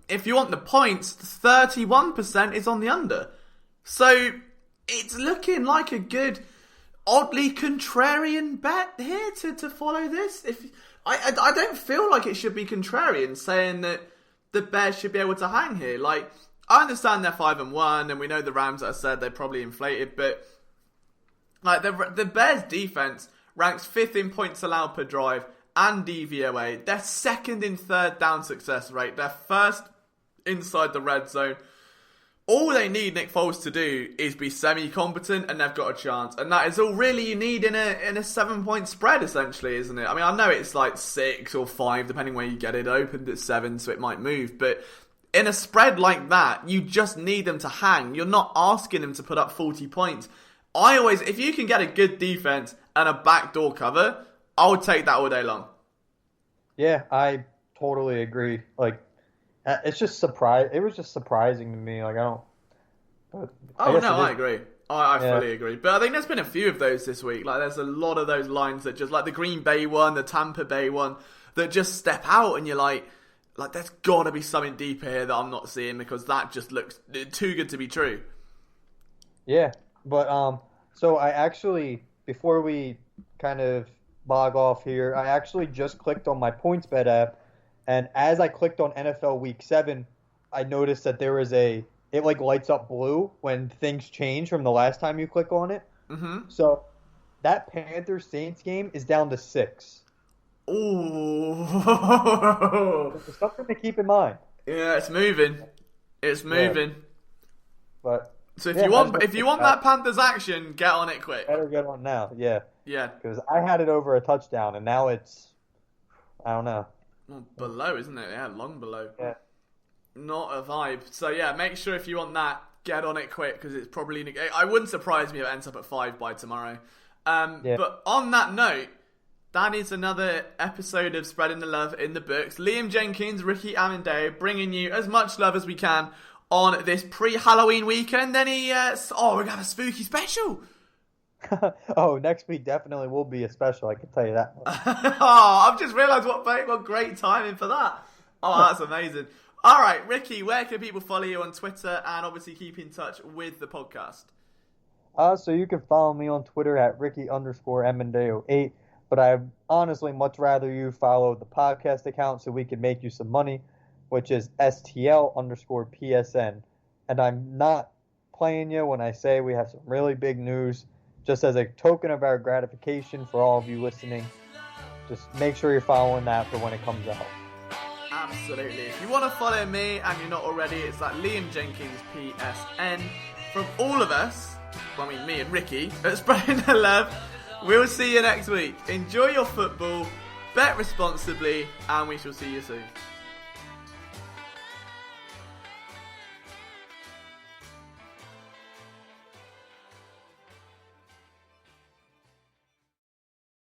If you want the points, 31% is on the under. So it's looking like a good, oddly contrarian bet here to follow this. I don't feel like it should be contrarian saying that the Bears should be able to hang here. Like, I understand they're 5-1, and we know the Rams, as I said, they're probably inflated, but like the Bears defense ranks 5th in points allowed per drive and DVOA. They're 2nd in third down success rate. They're 1st inside the red zone. All they need Nick Foles to do is be semi-competent, and they've got a chance. And that is all really you need in a 7-point spread, essentially, isn't it? I mean, I know it's like 6 or 5, depending where you get it. Opened at 7, so it might move. But in a spread like that, you just need them to hang. You're not asking them to put up 40 points. If you can get a good defense and a backdoor cover, I would take that all day long. Yeah, I totally agree. Like, it's just it was just surprising to me. Like, I don't. I agree. I fully agree. But I think there's been a few of those this week. Like, there's a lot of those lines that just, like the Green Bay one, the Tampa Bay one, that just step out, and you're like, there's got to be something deeper here that I'm not seeing, because that just looks too good to be true. Yeah, but so I actually, before we kind of log off here, I actually just clicked on my PointsBet app. And as I clicked on NFL Week 7, I noticed that there was it like lights up blue when things change from the last time you click on it. Mm-hmm. So that Panthers-Saints game is down to 6. Ooh. It's something to keep in mind. Yeah, it's moving. It's moving. Yeah. But so if you want that Panthers action, get on it quick. Better get on now. Yeah. Yeah. Because I had it over a touchdown, and now it's, I don't know. Well, below, isn't it? Yeah, long below. Yeah. Not a vibe. So yeah, make sure if you want that, get on it quick, because it's probably. I wouldn't surprise me if it ends up at 5 by tomorrow. But on that note, that is another episode of Spreading the Love in the books. Liam Jenkins, Ricky Amendeo, bringing you as much love as we can on this pre-Halloween weekend. Then we're gonna have a spooky special. Oh, next week definitely will be a special, I can tell you that. I've just realised what great timing for that. Oh, that's amazing. All right, Ricky, where can people follow you on Twitter and obviously keep in touch with the podcast? So you can follow me on Twitter at Ricky_Amendeo8, but I'd honestly much rather you follow the podcast account so we can make you some money, which is STL_PSN. And I'm not playing you when I say we have some really big news. Just as a token of our gratification for all of you listening, just make sure you're following that for when it comes out. Absolutely. If you want to follow me and you're not already, it's at Liam Jenkins PSN. From all of us, me and Ricky, at Spreading the Love, we'll see you next week. Enjoy your football, bet responsibly, and we shall see you soon.